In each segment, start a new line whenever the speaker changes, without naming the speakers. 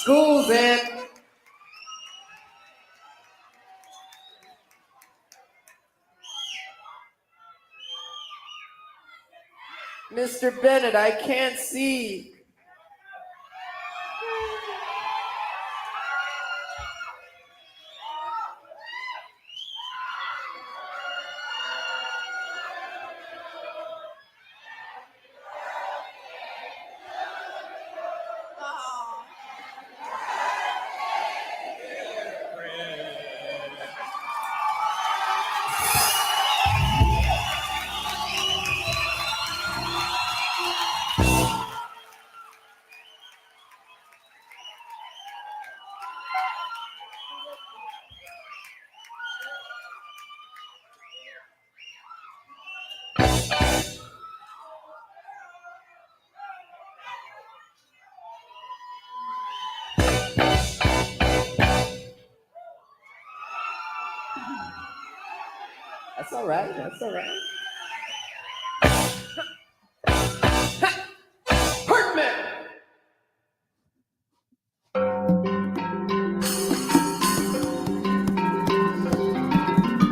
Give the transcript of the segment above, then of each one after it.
School's in. Mr. Bennett, I can't see. That's all right. That's all right. Hartman!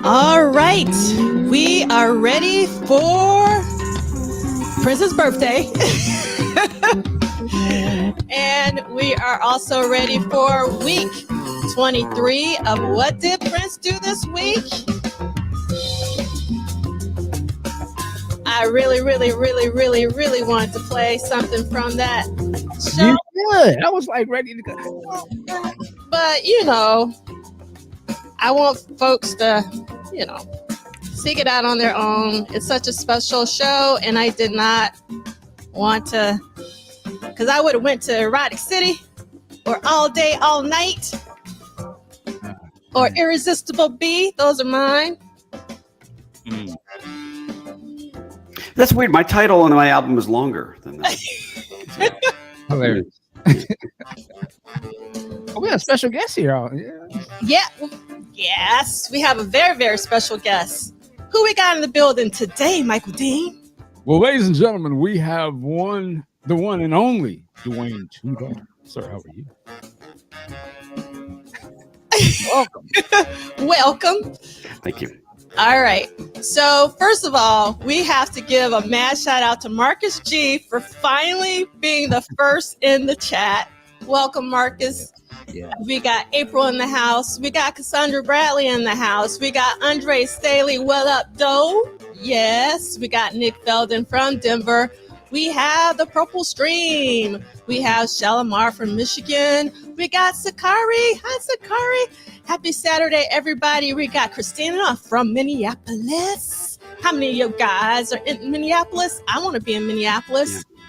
All right, we are ready for Prince's birthday. And we are also ready for week 23 of What Did Prince Do This Week? I really wanted to play something from that show.
You good. I was like ready to go.
But, you know, I want folks to, you know, seek it out on their own. It's such a special show, and I did not want to, because I would have went to Erotic City or All Day, All Night or Irresistible B. Those are mine.
Mm. That's weird. My title on my album is longer than that.
Hilarious. Oh, we have a special guest here.
Yeah. Yes, we have a very special guest. Who we got in the building today, Michael Dean?
Well, ladies and gentlemen, we have the one and only Dwayne Tudor. Sir, how are you? Welcome.
Welcome.
Thank you.
All right. So first of all, we have to give a mad shout out to Marcus G for finally being the first in the chat. Welcome, Marcus.
Yeah.
We got April in the house. We got Cassandra Bradley in the house. We got Andre Staley. What up, Doe? Yes. We got Nick Felden from Denver. We have the Purple Stream. We have Shalimar from Michigan. We got Sakari. Hi, Sakari. Happy Saturday, everybody. We got Christina from Minneapolis. How many of you guys are in Minneapolis? I want to be in Minneapolis. Yeah.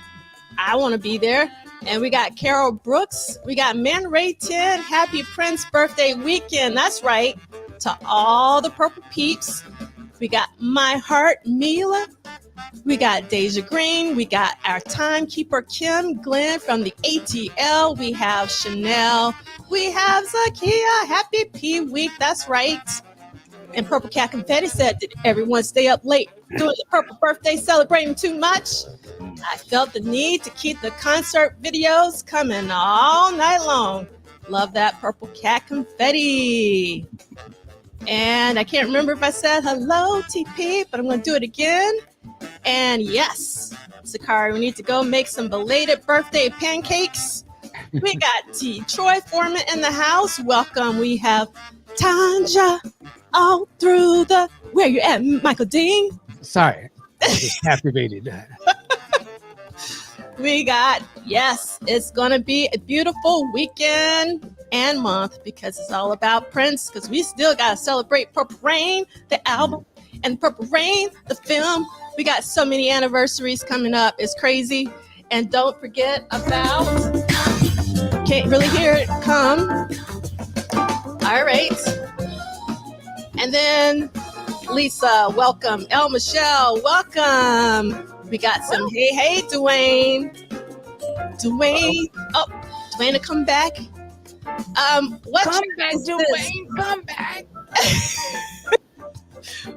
I want to be there. And we got Carol Brooks. We got Man Ray 10. Happy Prince birthday weekend. That's right. To all the Purple Peeps. We got My Heart, Mila. We got Deja Green. We got our timekeeper, Kim Glenn from the ATL. We have Chanel. We have Zakia. Happy P Week. That's right. And Purple Cat Confetti said, did everyone stay up late doing the Purple birthday celebrating too much? I felt the need to keep the concert videos coming all night long. Love that Purple Cat Confetti. And I can't remember if I said hello, TP, but I'm going to do it again. And yes, Sakari, we need to go make some belated birthday pancakes. We got T. Troy Foreman in the house. Welcome. We have Tanja all through the... Where you at, Michael Dean?
Sorry. I just captivated.
We got, yes, it's going to be a beautiful weekend and month because it's all about Prince, because we still got to celebrate Purple Rain, the album, and Purple Rain, the film. We got so many anniversaries coming up. It's crazy. And don't forget about, can't really hear it, Come. All right. And then Lisa, welcome. El Michelle, welcome. We got some, hey, Dwayne. Dwayne, oh, Dwayne to come back. What
come back, Dwayne, come back.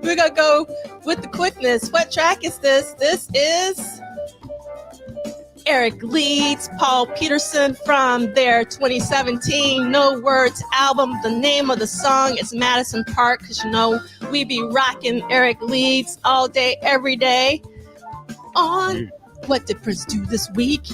We're going to go with the quickness. What track is this? This is Eric Leeds, Paul Peterson from their 2017 No Words album. The name of the song is Madison Park, because you know we be rocking Eric Leeds all day, every day. On What Did Prince Do This Week?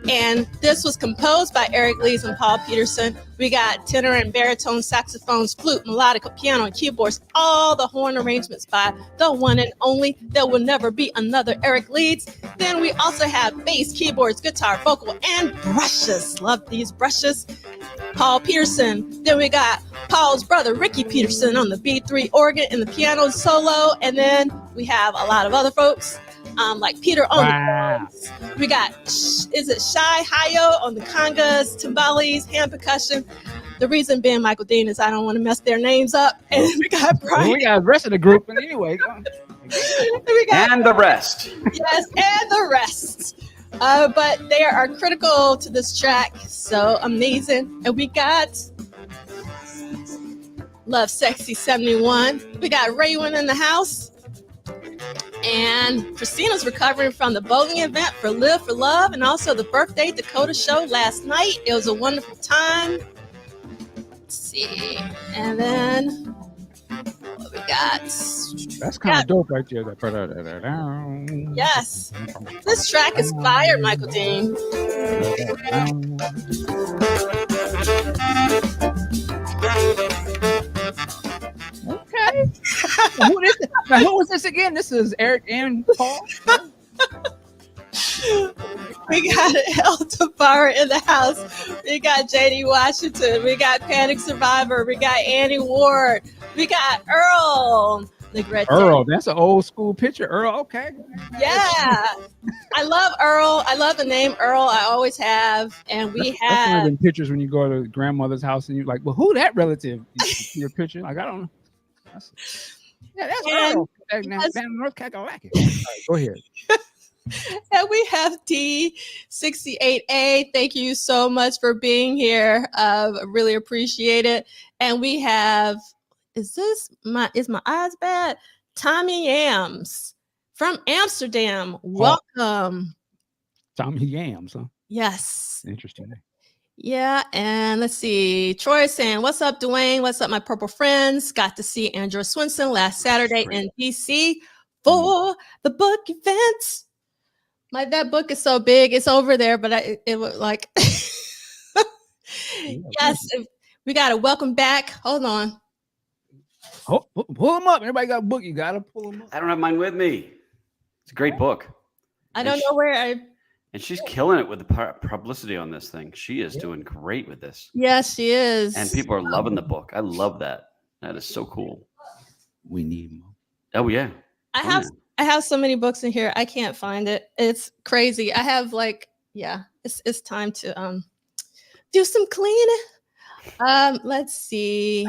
And this was composed by Eric Leeds and Paul Peterson. We got tenor and baritone saxophones, flute, melodica, piano, and keyboards. All the horn arrangements by the one and only. There will never be another Eric Leeds. Then we also have bass, keyboards, guitar, vocal, and brushes. Love these brushes. Paul Peterson. Then we got Paul's brother, Ricky Peterson, on the B3 organ and the piano solo. And then we have a lot of other folks. Like Peter on the drums. We got, is it Shai Hayo on the congas, timbales, hand percussion. The reason being, Michael Dean, is I don't want to mess their names up. And we got Brian.
Well, we got the rest of the group, and anyway.
And the rest.
Yes, and the rest. But they are critical to this track. So amazing. And we got Love Sexy 71. We got Raywin in the house. And Christina's recovering from the bowling event for Live for Love, and also the Birthday Dakota show last night. It was a wonderful time. Let's see. And then what we got?
That's kind of dope right there.
Yes. This track is fire, Michael Dean.
Okay. Who is this again? This is Eric and Paul.
We got Elta Power in the house. We got JD Washington. We got Panic Survivor. We got Annie Ward. We got Earl.
Earl, that's an old school picture. Earl, okay.
Yeah. I love Earl. I love the name Earl. I always have. And we
That's one
have
of them pictures when you go to grandmother's house and you're like, well, who that relative? You see your picture? Like, I don't know. That's Earl. Down North Kakalaki. Right, go ahead.
And we have D68A. Thank you so much for being here. Really appreciate it. And we have, is my eyes bad? Tommy Yams from Amsterdam. Welcome.
Tommy Yams, huh?
Yes.
Interesting.
Yeah, and let's see. Troy saying, "What's up, Dwayne? What's up, my purple friends? Got to see Andrew Swinson last Saturday in DC for the book event. That book is so big, it's over there, but it was like, yes, we got to welcome back. Hold on.
Oh, pull them up. Everybody got a book. You got to pull them up.
I don't have mine with me. It's a great book.
I don't know where I.
And she's killing it with the publicity on this thing. She is doing great with this.
Yes, she is.
And people are loving the book. I love that. That is so cool.
We need more.
Oh, yeah.
I have so many books in here. I can't find it. It's crazy. I have it's time to do some cleaning. Let's see.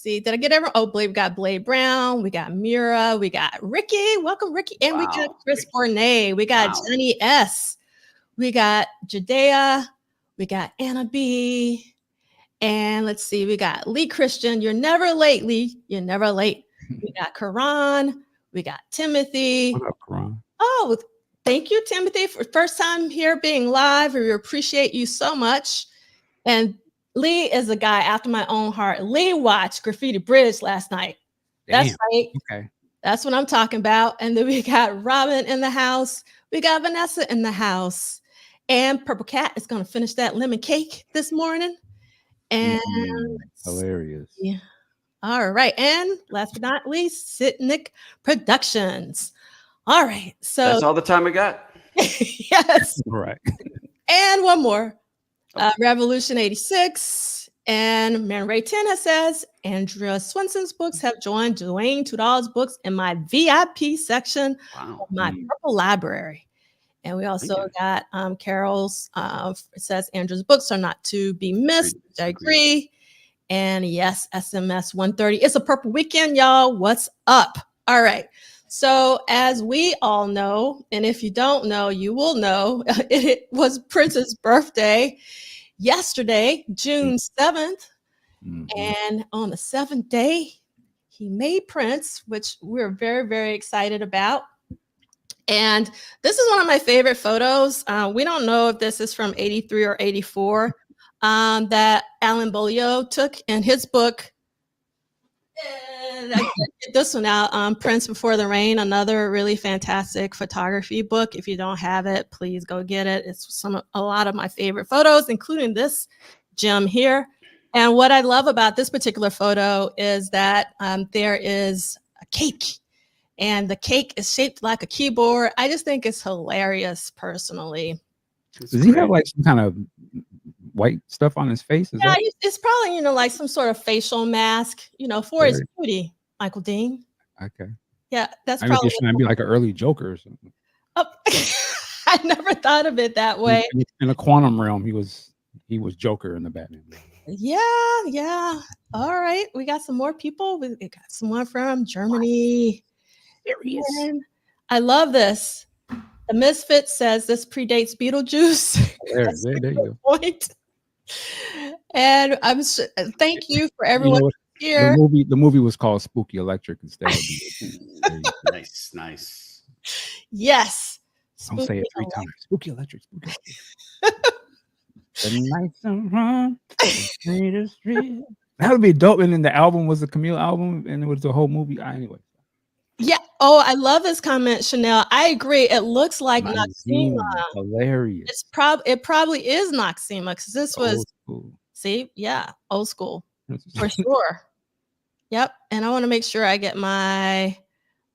Did I get everyone? Oh, we got Blade Brown, we got Mira, we got Ricky. Welcome, Ricky. And we got Chris Bournet. We got Johnny S. We got Jadea. We got Anna B. And let's see, we got Lee Christian. You're never late, Lee. You're never late. We got Karan. We got Timothy.
What up, Karan?
Oh, thank you, Timothy, for first time here being live. We appreciate you so much. And Lee is a guy after my own heart. Lee watched Graffiti Bridge last night.
Damn.
That's right.
Okay.
That's what I'm talking about. And then we got Robin in the house. We got Vanessa in the house. And Purple Cat is going to finish that lemon cake this morning. And
hilarious.
Yeah. All right. And last but not least, Sitnick Productions. All right. So
that's all the time we got.
Yes.
Right.
And one more. Revolution 86 and Man Ray 10 says Andrea Swinson's books have joined Dwayne Tudor's books in my VIP section of my Purple Library. And we also got Carol's. It says Andrew's books are not to be missed. I agree. And yes, SMS 130. It's a Purple weekend, y'all. What's up? All right. So as we all know, and if you don't know, you will know, it was Prince's birthday yesterday, June 7th. And on the 7th day, he made Prince, which we're very, very excited about. And this is one of my favorite photos. We don't know if this is from 83 or 84 that Alan Bolio took in his book. And I can't get this one out, Prince Before the Rain, another really fantastic photography book. If you don't have it, please go get it. It's a lot of my favorite photos, including this gem here. And what I love about this particular photo is that there is a cake, and the cake is shaped like a keyboard. I just think it's hilarious, personally.
Does he have like some kind of white stuff on his face?
Yeah, it's probably, like some sort of facial mask, for his beauty, Michael Dean.
Okay.
Yeah, that's
I mean,
probably.
he's trying to be like an early Joker or something.
Oh, I never thought of it that way.
In the quantum realm, he was Joker in the Batman.
Yeah. All right, we got some more people. We got someone from Germany.
There he is.
I love this. The Misfit says this predates Beetlejuice.
There you
go. Point. And thank you for everyone here.
The movie was called Spooky Electric instead of Beetlejuice.
Nice.
Yes.
Don't say it 3 times. Spooky Electric. Spooky Electric. The nights are wrong. That would be dope. And then the album was a Camille album, and it was the whole movie. Anyway.
Yeah. Oh, I love this comment, Chanel. I agree. It looks like Noxema.
Hilarious.
It probably is Noxema because this was. See, yeah, old school for sure. Yep. And I want to make sure I get my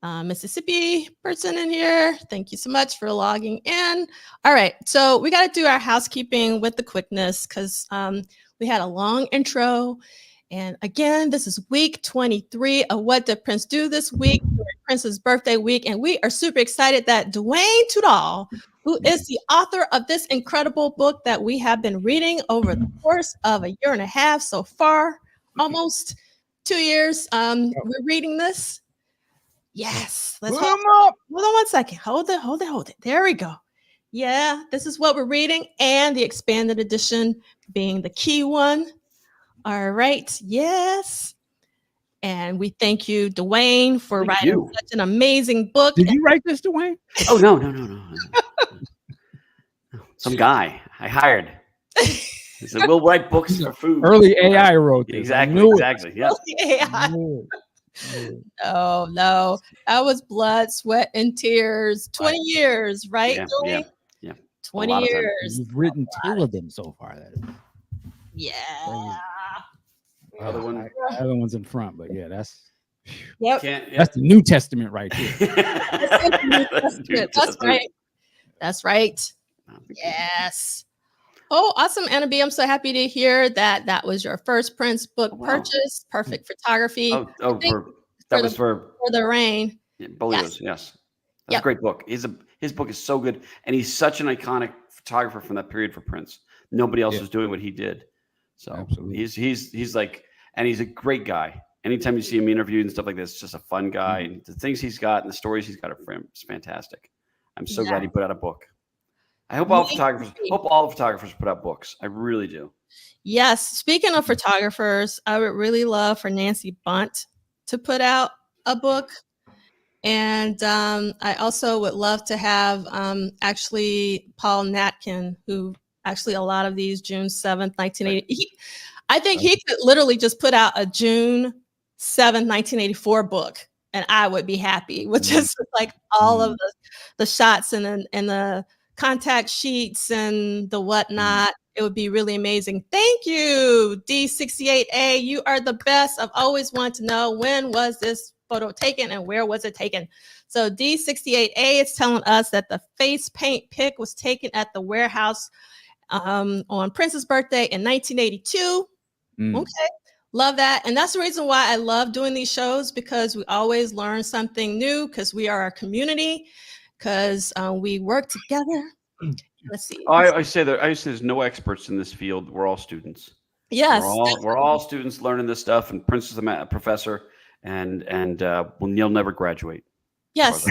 Mississippi person in here. Thank you so much for logging in. All right. So we got to do our housekeeping with the quickness because we had a long intro. And again, this is week 23 of What Did Prince Do This Week, Prince's birthday week. And we are super excited that Dwayne Tudall, who is the author of this incredible book that we have been reading over the course of a year and a half so far, almost 2 years. We're reading this. Yes. Let's hold on 1 second. Hold it. There we go. Yeah, this is what we're reading, and the expanded edition being the key one. All right. Yes. And we thank you, Dwayne, for writing such an amazing book.
Did you write this, Dwayne?
Oh, no. Some guy I hired. He said, we'll write books for food.
Early AI wrote this.
Exactly. Yeah.
Early AI. No. That was blood, sweat, and tears. 20 years, right?
Yeah.
20 years.
You've written 2 of them so far.
Yeah.
The other one's in front, but yeah, that's
that's
the New Testament right here.
That's right. Yes. Oh, awesome, Anna B. I'm so happy to hear that was your first Prince book purchase. Perfect photography.
That was for
the rain.
Yeah, Bolio's, yes. That's a great book. His book is so good, and he's such an iconic photographer from that period for Prince. Nobody else was doing what he did. So
absolutely.
He's like, and he's a great guy. Anytime you see him interviewed and stuff like this, just a fun guy. And the things he's got and the stories he's got are fantastic. I'm so glad he put out a book. I hope all photographers put out books. I really do.
Yes. Speaking of photographers, I would really love for Nancy Bunt to put out a book. And I also would love to have actually Paul Natkin, who actually a lot of these June 7th, 1980. I think he could literally just put out a June 7th, 1984 book, and I would be happy with just like all of the shots and the contact sheets and the whatnot. It would be really amazing. Thank you, D68A. You are the best. I've always wanted to know, when was this photo taken and where was it taken? So D68A is telling us that the face paint pic was taken at the warehouse on Prince's birthday in 1982. Okay. Love that. And that's the reason why I love doing these shows, because we always learn something new, because we are a community, because we work together. Let's see.
I say there's no experts in this field. We're all students.
Yes.
We're all students learning this stuff, and Prince is a professor, and you'll never graduate.
Yes.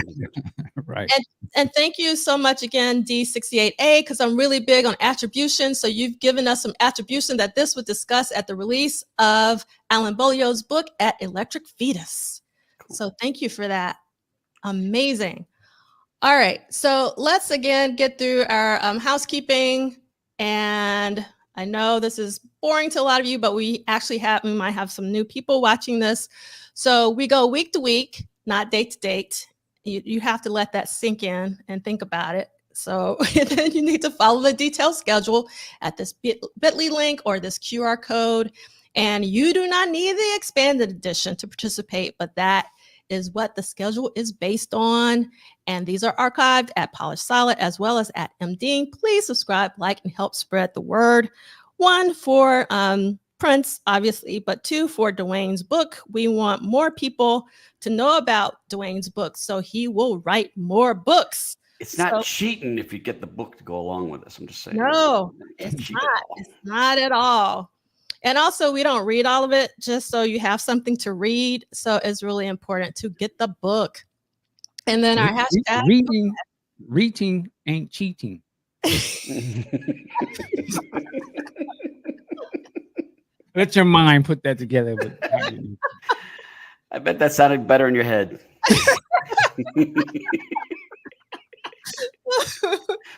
Right.
And thank you so much again, D68A, because I'm really big on attribution. So you've given us some attribution that this would discuss at the release of Alan Bolio's book at Electric Fetus. Cool. So thank you for that. Amazing. All right. So let's again get through our housekeeping. And I know this is boring to a lot of you, but we might have some new people watching this. So we go week to week, not date to date. You have to let that sink in and think about it. So then you need to follow the detailed schedule at this bit.ly link or this QR code. And you do not need the expanded edition to participate, but that is what the schedule is based on. And these are archived at Polished Solid as well as at MDing. Please subscribe, like, and help spread the word. 1, for Prince, obviously, but 2, for Dwayne's book. We want more people to know about Dwayne's book, so he will write more books.
It's not cheating if you get the book to go along with this. I'm just saying.
No, it's not. It's not at all. And also, we don't read all of it just so you have something to read. So it's really important to get the book. And then our hashtag.
Reading ain't cheating. Let your mind put that together.
I bet that sounded better in your head.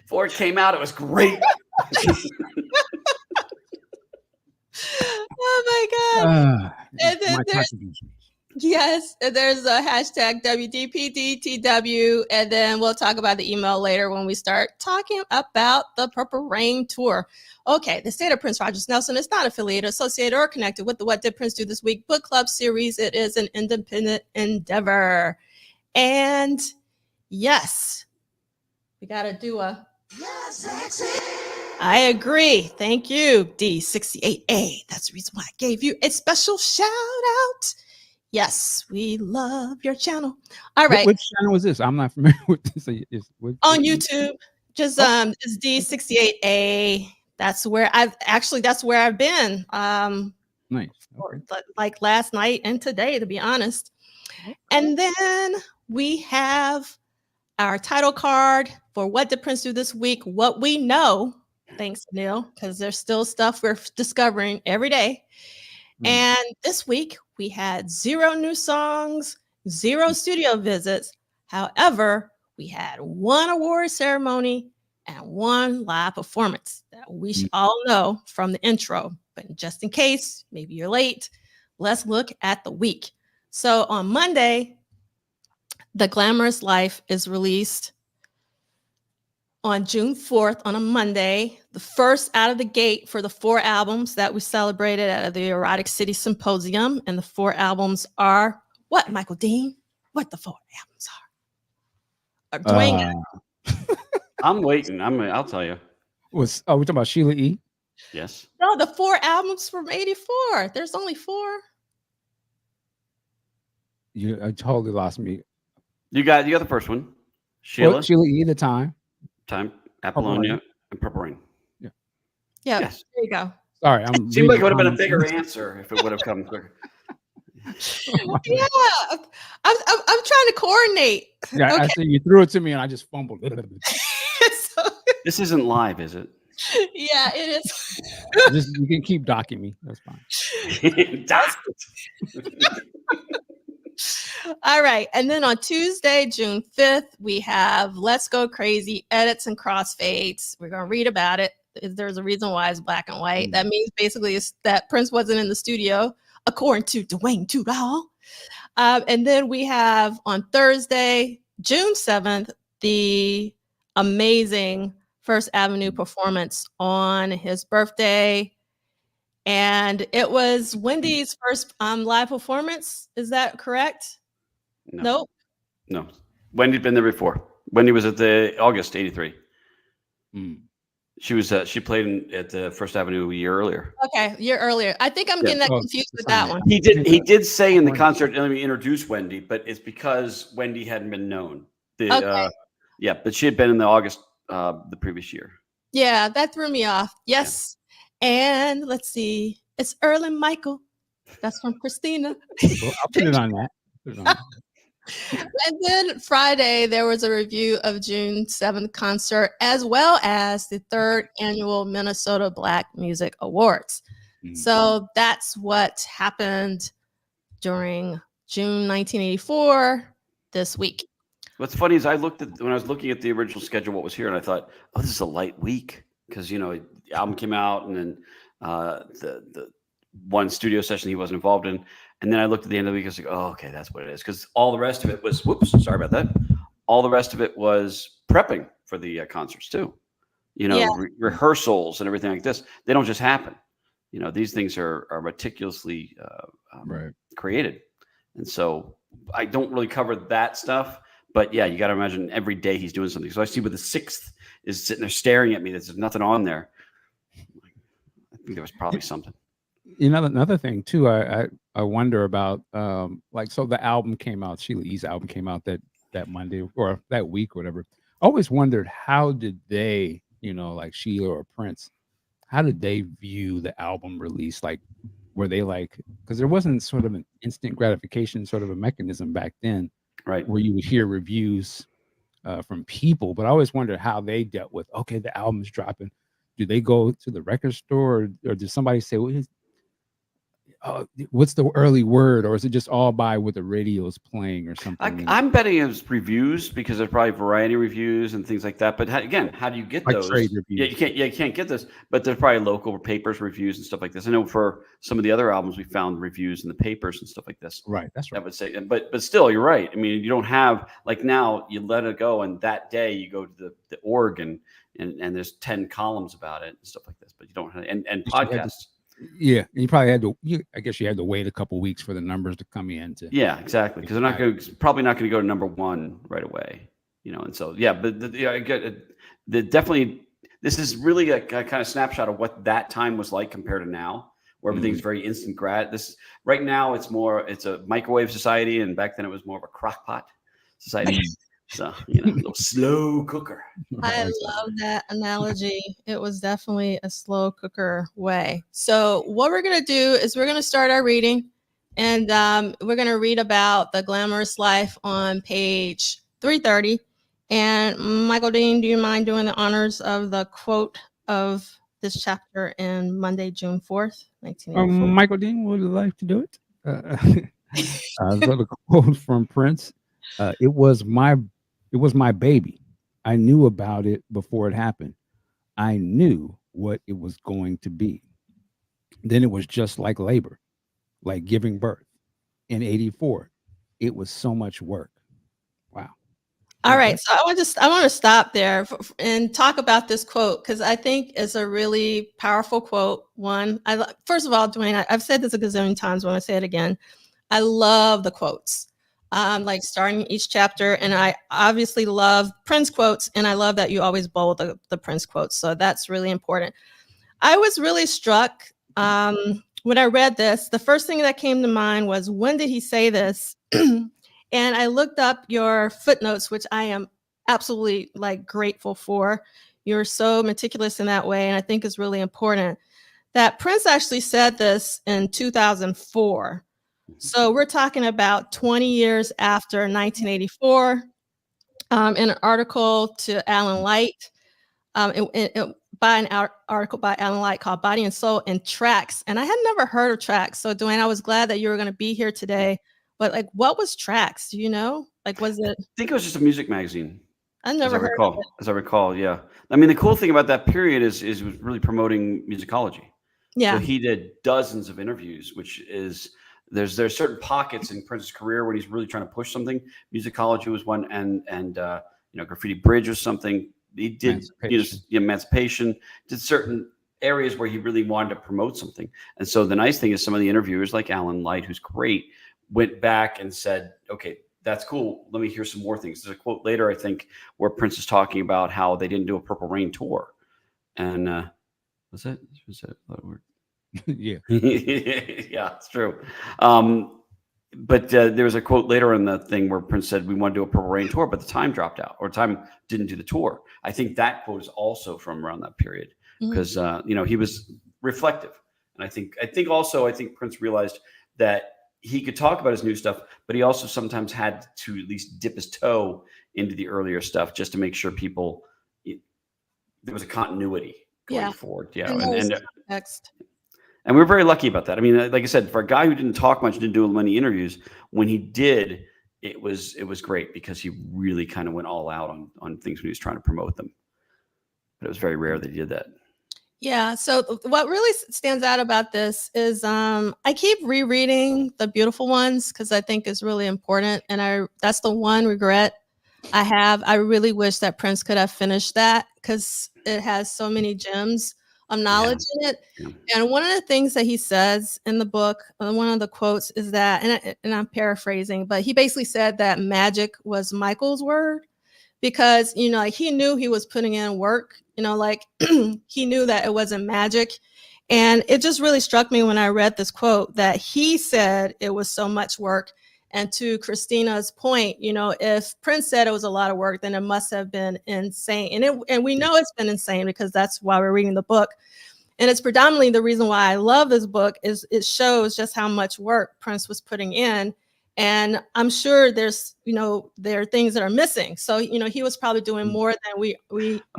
Before it came out, it was great.
Oh my God. And then there's a hashtag WDPDTW. And then we'll talk about the email later when we start talking about the Purple Rain Tour. Okay, the State of Prince Rogers Nelson is not affiliated, associated, or connected with the What Did Prince Do This Week book club series. It is an independent endeavor. And yes, we got to do a... I agree. Thank you, D68A. That's the reason why I gave you a special shout out. Yes, we love your channel. All right.
Which channel is this? I'm not familiar with this.
On YouTube, just it's D68A. That's where I've been.
Nice. Okay.
Like last night and today, to be honest. Okay. And then we have our title card for What Did Prince Do This Week? What we know. Thanks, Neil, because there's still stuff we're discovering every day. And this week we had 0 new songs, 0 studio visits. However, we had 1 award ceremony and 1 live performance that we should all know from the intro. But just in case, maybe you're late, let's look at the week. So on Monday, The Glamorous Life is released on June 4th on a Monday, the first out of the gate for the 4 albums that we celebrated at the Erotic City Symposium. And the 4 albums are what, Michael Dean? What the 4 albums are? Dwayne.
I'm waiting. I'll tell you.
We're talking about Sheila E?
Yes.
No, the 4 albums from '84. There's only 4.
You totally lost me.
You got the first one. Sheila.
Sheila E, The Time,
Apollonia, and Purple Rain.
Yeah. Yes. There you go.
Sorry,
seemed like it would have been a bigger answer if it would have come quicker.
Yeah, I'm trying to coordinate.
Yeah, okay. I see you threw it to me and I just fumbled.
This isn't live, is it?
Yeah, it is.
You can keep docking me. That's fine.
All right. And then on Tuesday, June 5th, we have Let's Go Crazy, edits and crossfades. We're going to read about it. There's a reason why it's black and white. That means basically it's that Prince wasn't in the studio, according to Dwayne Tudall. And then we have on Thursday, June 7th, the amazing First Avenue performance on his birthday. And it was Wendy's first live performance. Is that correct?
No. No. Wendy'd been there before. Wendy was at the August '83. She was. She played at the First Avenue a year earlier.
Okay, a year earlier. I think I'm getting that confused with that one.
He did say in the concert, let me introduce Wendy, but it's because Wendy hadn't been known. Yeah, but she had been in the August the previous year.
Yeah, that threw me off. Yes. Yeah. And let's see. It's Earl and Michael. That's from Christina.
Well, I'll put it on that.
And then Friday, there was a review of June 7th concert, as well as the 3rd annual Minnesota Black Music Awards. So that's what happened during June 1984 this week.
What's funny is when I was looking at the original schedule, what was here, and I thought, oh, this is a light week because the album came out, and then the one studio session he wasn't involved in, and then I looked at the end of the week. I was like, oh, okay, that's what it is, because all the rest of it was sorry about that. All the rest of it was prepping for the concerts too. Rehearsals and everything like this. They don't just happen. These things are meticulously created, and so I don't really cover that stuff. But yeah, you got to imagine every day he's doing something. So I see with the 6th is sitting there staring at me. There's nothing on there. I think there was probably something.
Another thing too, I wonder about so the album came out, Sheila E.'s album came out that Monday or that week or whatever. I always wondered, how did they, like Sheila or Prince, how did they view the album release? Like, were they like, because there wasn't sort of an instant gratification sort of a mechanism back then,
right,
where you would hear reviews from people, but I always wondered how they dealt with, okay, the album's dropping. Do they go to the record store, or did somebody say, what's the early word, or is it just all by what the radio's playing or something?
I'm betting it's reviews, because there's probably variety reviews and things like that. But how do you get
like
those?
Trade reviews.
You can't get this. But there's probably local papers reviews and stuff like this. I know for some of the other albums, we found reviews in the papers and stuff like this.
Right, that's right.
I would say, but still, you're right. I mean, you don't have, like, now you let it go, and that day you go to the org and there's 10 columns about it and stuff like this. But you don't have and podcasts.
Yeah, you probably had to. I guess you had to wait a couple weeks for the numbers to come in.
Yeah, exactly, because they're probably not going to go to number 1 right away. And so but I get it. Definitely, this is really a kind of snapshot of what that time was like compared to now, where everything's very instant grat. This right now, it's a microwave society, and back then it was more of a crock pot society. So, a little slow cooker.
I love that analogy. It was definitely a slow cooker way. So what we're going to do is we're going to start our reading, and we're going to read about the glamorous life on page 330. And Michael Dean, do you mind doing the honors of the quote of this chapter in Monday, June 4th, 1984?
Michael Dean would like to do it. So the quote from Prince, it was my baby. I knew about it before it happened. I knew what it was going to be. Then it was just like labor, like giving birth. In 84, it was so much work. Wow.
All right. So I want to stop there and talk about this quote, because I think it's a really powerful quote. First of all, Dwayne, I've said this a gazillion times. I want to say it again. I love the quotes. Like starting each chapter, and I obviously love Prince quotes, and I love that you always bold the Prince quotes, so that's really important. I was really struck when I read this. The first thing that came to mind was, when did he say this? And I looked up your footnotes, which I am absolutely grateful for. You're so meticulous in that way, and I think is really important. That Prince actually said this in 2004. So we're talking about 20 years after 1984, in an article to Alan Light, by an article by Alan Light called Body and Soul and Tracks. And I had never heard of Tracks. So Dwayne, I was glad that you were going to be here today. But what was Tracks? Do you know? Was it?
I think it was just a music magazine.
I never heard of it.
As I recall, yeah. I mean, the cool thing about that period is it was really promoting musicology.
Yeah.
So he did dozens of interviews, which is... There's certain pockets in Prince's career when he's really trying to push something. Musicology was one, and Graffiti Bridge was something. He did Emancipation, did certain areas where he really wanted to promote something. And so the nice thing is, some of the interviewers, like Alan Light, who's great, went back and said, okay, that's cool. Let me hear some more things. There's a quote later, I think, where Prince is talking about how they didn't do a Purple Rain tour. And was that a word?
Yeah.
Yeah, it's true. But there was a quote later in the thing where Prince said, we want to do a Purple Rain tour, but the time dropped out, or time didn't do the tour. I think that quote is also from around that period, because he was reflective. And I think Prince realized that he could talk about his new stuff, but he also sometimes had to at least dip his toe into the earlier stuff, just to make sure there was a continuity going forward. Yeah. And we're very lucky about that. I mean, like I said, for a guy who didn't talk much, didn't do many interviews, when he did, it was great because he really kind of went all out on things when he was trying to promote them. But it was very rare that he did that.
Yeah. So what really stands out about this is I keep rereading The Beautiful Ones because I think it's really important, and that's the one regret I have. I really wish that Prince could have finished that because it has so many gems of knowledge in it.
Yeah.
And one of the things that he says in the book, one of the quotes is that, and I'm paraphrasing, but he basically said that magic was Michael's word because, you know, like he knew he was putting in work, you know, like he knew that it wasn't magic. And it just really struck me when I read this quote that he said it was so much work. And to Christina's point, you know, if Prince said it was a lot of work, then it must have been insane. And we know it's been insane because that's why we're reading the book. And it's predominantly the reason why I love this book is it shows just how much work Prince was putting in. And I'm sure there's, you know, there are things that are missing. So, you know, he was probably doing more than we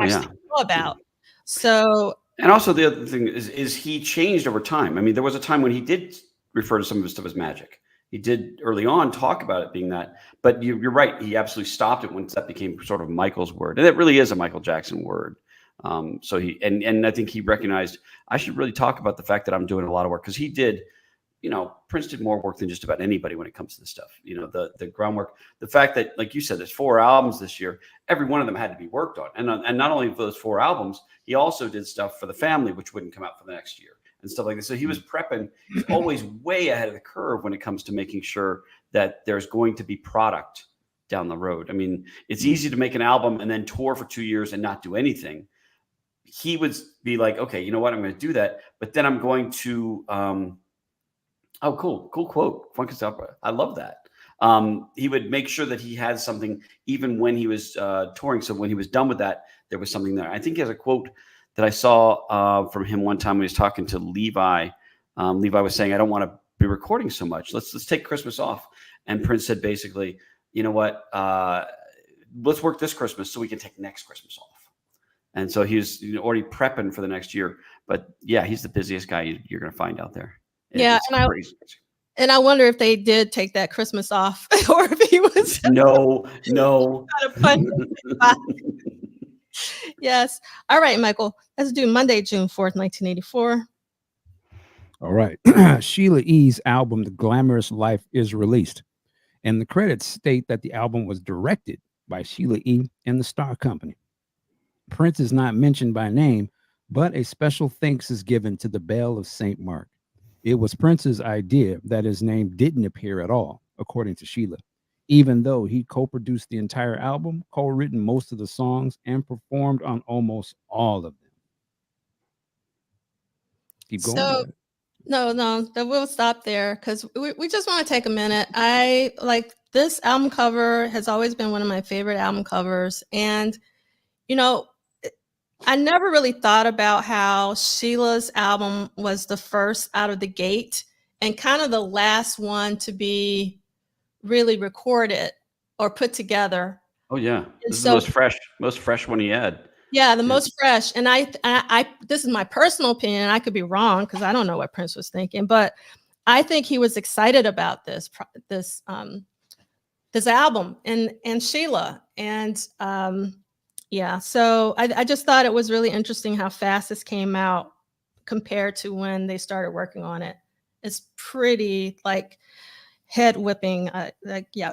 actually know about. So,
and also the other thing is he changed over time. I mean, there was a time when he did refer to some of his stuff as magic. He did early on talk about it being that, but you're right. He absolutely stopped it once that became sort of Michael's word, and it really is a Michael Jackson word. So he and I think he recognized I should really talk about the fact that I'm doing a lot of work because he did. You know, Prince did more work than just about anybody when it comes to this stuff. You know, the groundwork, the fact that, like you said, there's 4 albums this year. Every one of them had to be worked on, and not only for those 4 albums, he also did stuff for the family, which wouldn't come out for the next year and stuff like this. So he was prepping. He's always way ahead of the curve when it comes to making sure that there's going to be product down the road. I mean, it's easy to make an album and then tour for 2 years and not do anything. He would be like, okay, you know what, I'm going to do that, but then I'm going to. Oh, cool quote. Funk is opera. I love that. He would make sure that he had something even when he was touring. So when he was done with that, there was something there. I think he has a quote that I saw from him one time when he was talking to Levi. Levi was saying, I don't want to be recording so much. Let's take Christmas off. And Prince said basically, you know what? Let's work this Christmas so we can take next Christmas off. And so he was already prepping for the next year. But yeah, he's the busiest guy you're going to find out there.
Yeah, and I wonder if they did take that Christmas off, or if he was
no.
Yes. All right, Michael. Let's do Monday, June 4th, 1984.
All right. Sheila E.'s album, The Glamorous Life, is released, and the credits state that the album was directed by Sheila E. and the Star Company. Prince is not mentioned by name, but a special thanks is given to the Belle of St. Mark. It was Prince's idea that his name didn't appear at all, according to Sheila, even though he co-produced the entire album, co-written most of the songs, and performed on almost all of them. Keep going.
So, no, we'll stop there because we just want to take a minute. I like this album cover has always been one of my favorite album covers. And, you know, I never really thought about how Sheila's album was the first out of the gate and kind of the last one to be really recorded or put together.
Oh yeah, this is the most fresh one he had.
Yeah, the most fresh. And I this is my personal opinion, and I could be wrong because I don't know what Prince was thinking, but I think he was excited about this album and Sheila and yeah, so I just thought it was really interesting how fast this came out compared to when they started working on it. It's pretty like head whipping. Yeah.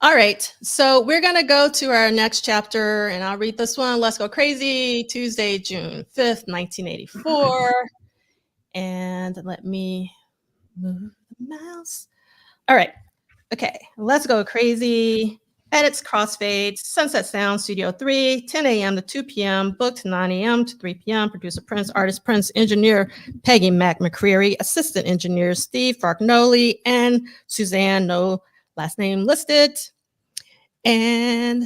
All right. So we're going to go to our next chapter and I'll read this one. Let's Go Crazy, Tuesday, June 5th, 1984. And let me move the mouse. All right. Okay. Let's Go Crazy. Edits, crossfades, Sunset Sound, Studio 3, 10 a.m. to 2 p.m., booked 9 a.m. to 3 p.m., producer Prince, artist Prince, engineer Peggy Mac McCreary, assistant engineer Steve Fargnoli, and Suzanne, no last name listed. And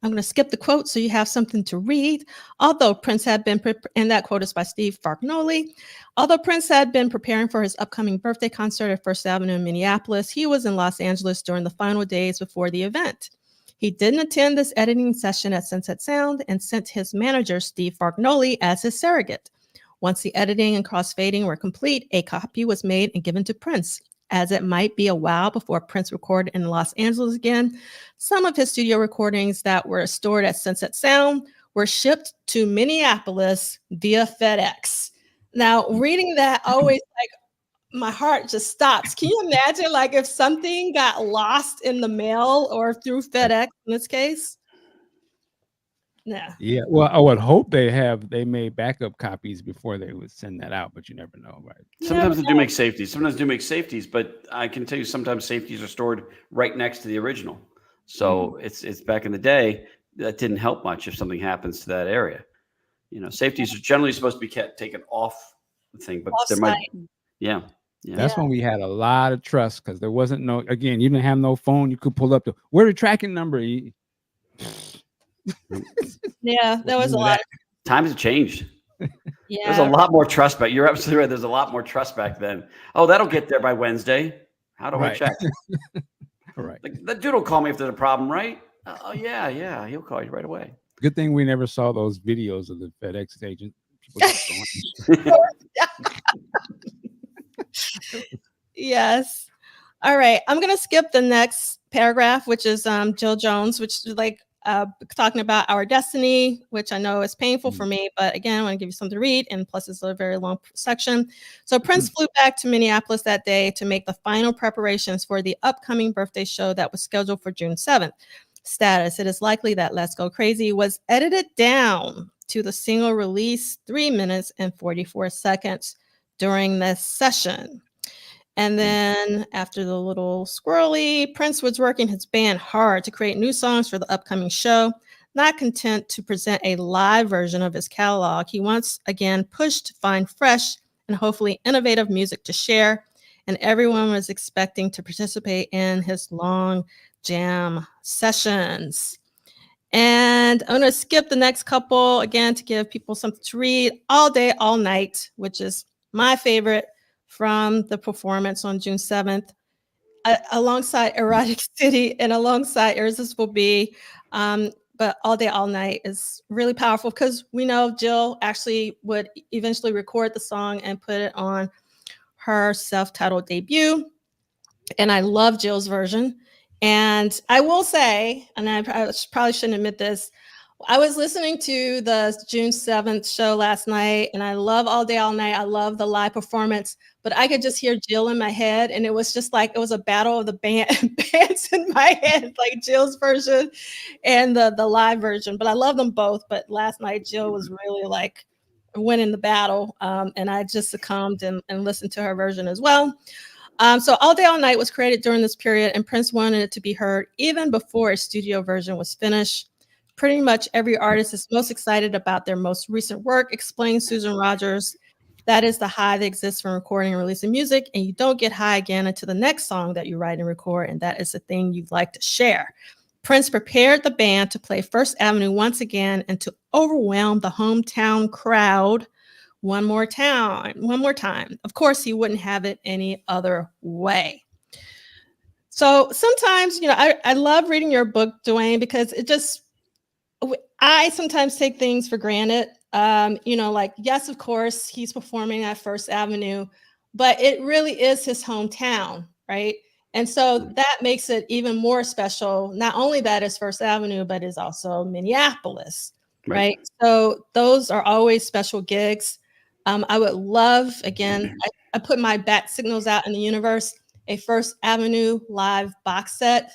I'm going to skip the quote so you have something to read. Although Prince had been, and that quote is by Steve Fargnoli. Although Prince had been preparing for his upcoming birthday concert at First Avenue in Minneapolis, he was in Los Angeles during the final days before the event. He didn't attend this editing session at Sunset Sound and sent his manager, Steve Fargnoli, as his surrogate. Once the editing and crossfading were complete, a copy was made and given to Prince. as it might be a while before Prince recorded in Los Angeles again, some of his studio recordings that were stored at Sunset Sound were shipped to Minneapolis via FedEx. Now, reading that always my heart just stops. Can you imagine like if something got lost in the mail or through FedEx in this case? Yeah.
Yeah. Well, I would hope they made backup copies before they would send that out, but you never know, right?
Sometimes they do make safeties. Sometimes they do make safeties, but I can tell you sometimes safeties are stored right next to the original. So it's back in the day that didn't help much if something happens to that area. Safeties are generally supposed to be taken off the thing, but there might, yeah.
That's when we had a lot of trust because there wasn't again, you didn't have no phone. You could pull up where the tracking number.
Yeah, there was a lot.
Times have changed.
Yeah.
There's a lot more trust back. You're absolutely right. There's a lot more trust back then. Oh, that'll get there by Wednesday. How do I check?
Right.
Like, that dude will call me if there's a problem, right? Oh, yeah. He'll call you right away.
Good thing we never saw those videos of the FedEx agent.
Yes. All right. I'm going to skip the next paragraph, which is Jill Jones, which is like talking about our destiny, which I know is painful for me. But again, I want to give you something to read. And plus, it's a very long section. So Prince flew back to Minneapolis that day to make the final preparations for the upcoming birthday show that was scheduled for June 7th. Status: it is likely that Let's Go Crazy was edited down to the single release 3 minutes and 44 seconds during this session. And then after the little squirrely, Prince was working his band hard to create new songs for the upcoming show. Not content to present a live version of his catalog, he once again pushed to find fresh and hopefully innovative music to share. And everyone was expecting to participate in his long jam sessions. And I'm going to skip the next couple again to give people something to read. All Day, All Night, which is my favorite from the performance on June 7th, alongside Erotic City and alongside Irresistible Bee. But All Day, All Night is really powerful because we know Jill actually would eventually record the song and put it on her self-titled debut. And I love Jill's version. And I will say, and I probably shouldn't admit this, I was listening to the June 7th show last night, and I love All Day, All Night. I love the live performance, but I could just hear Jill in my head, and it was just like it was a battle of the bands in my head, like Jill's version and the live version. But I love them both. But last night, Jill was really like winning the battle, and I just succumbed and listened to her version as well. So All Day, All Night was created during this period, and Prince wanted it to be heard even before a studio version was finished. Pretty much every artist is most excited about their most recent work, explains Susan Rogers. That is the high that exists from recording and releasing music, and you don't get high again until the next song that you write and record, and that is the thing you'd like to share. Prince prepared the band to play First Avenue once again and to overwhelm the hometown crowd one more time. Of course, he wouldn't have it any other way. So sometimes, I love reading your book, Dwayne, because I sometimes take things for granted. Like, yes, of course, he's performing at First Avenue, but it really is his hometown, right? And so that makes it even more special. Not only that it's First Avenue, but it's also Minneapolis, right? So those are always special gigs. I would love, again, I put my bat signals out in the universe, a First Avenue live box set.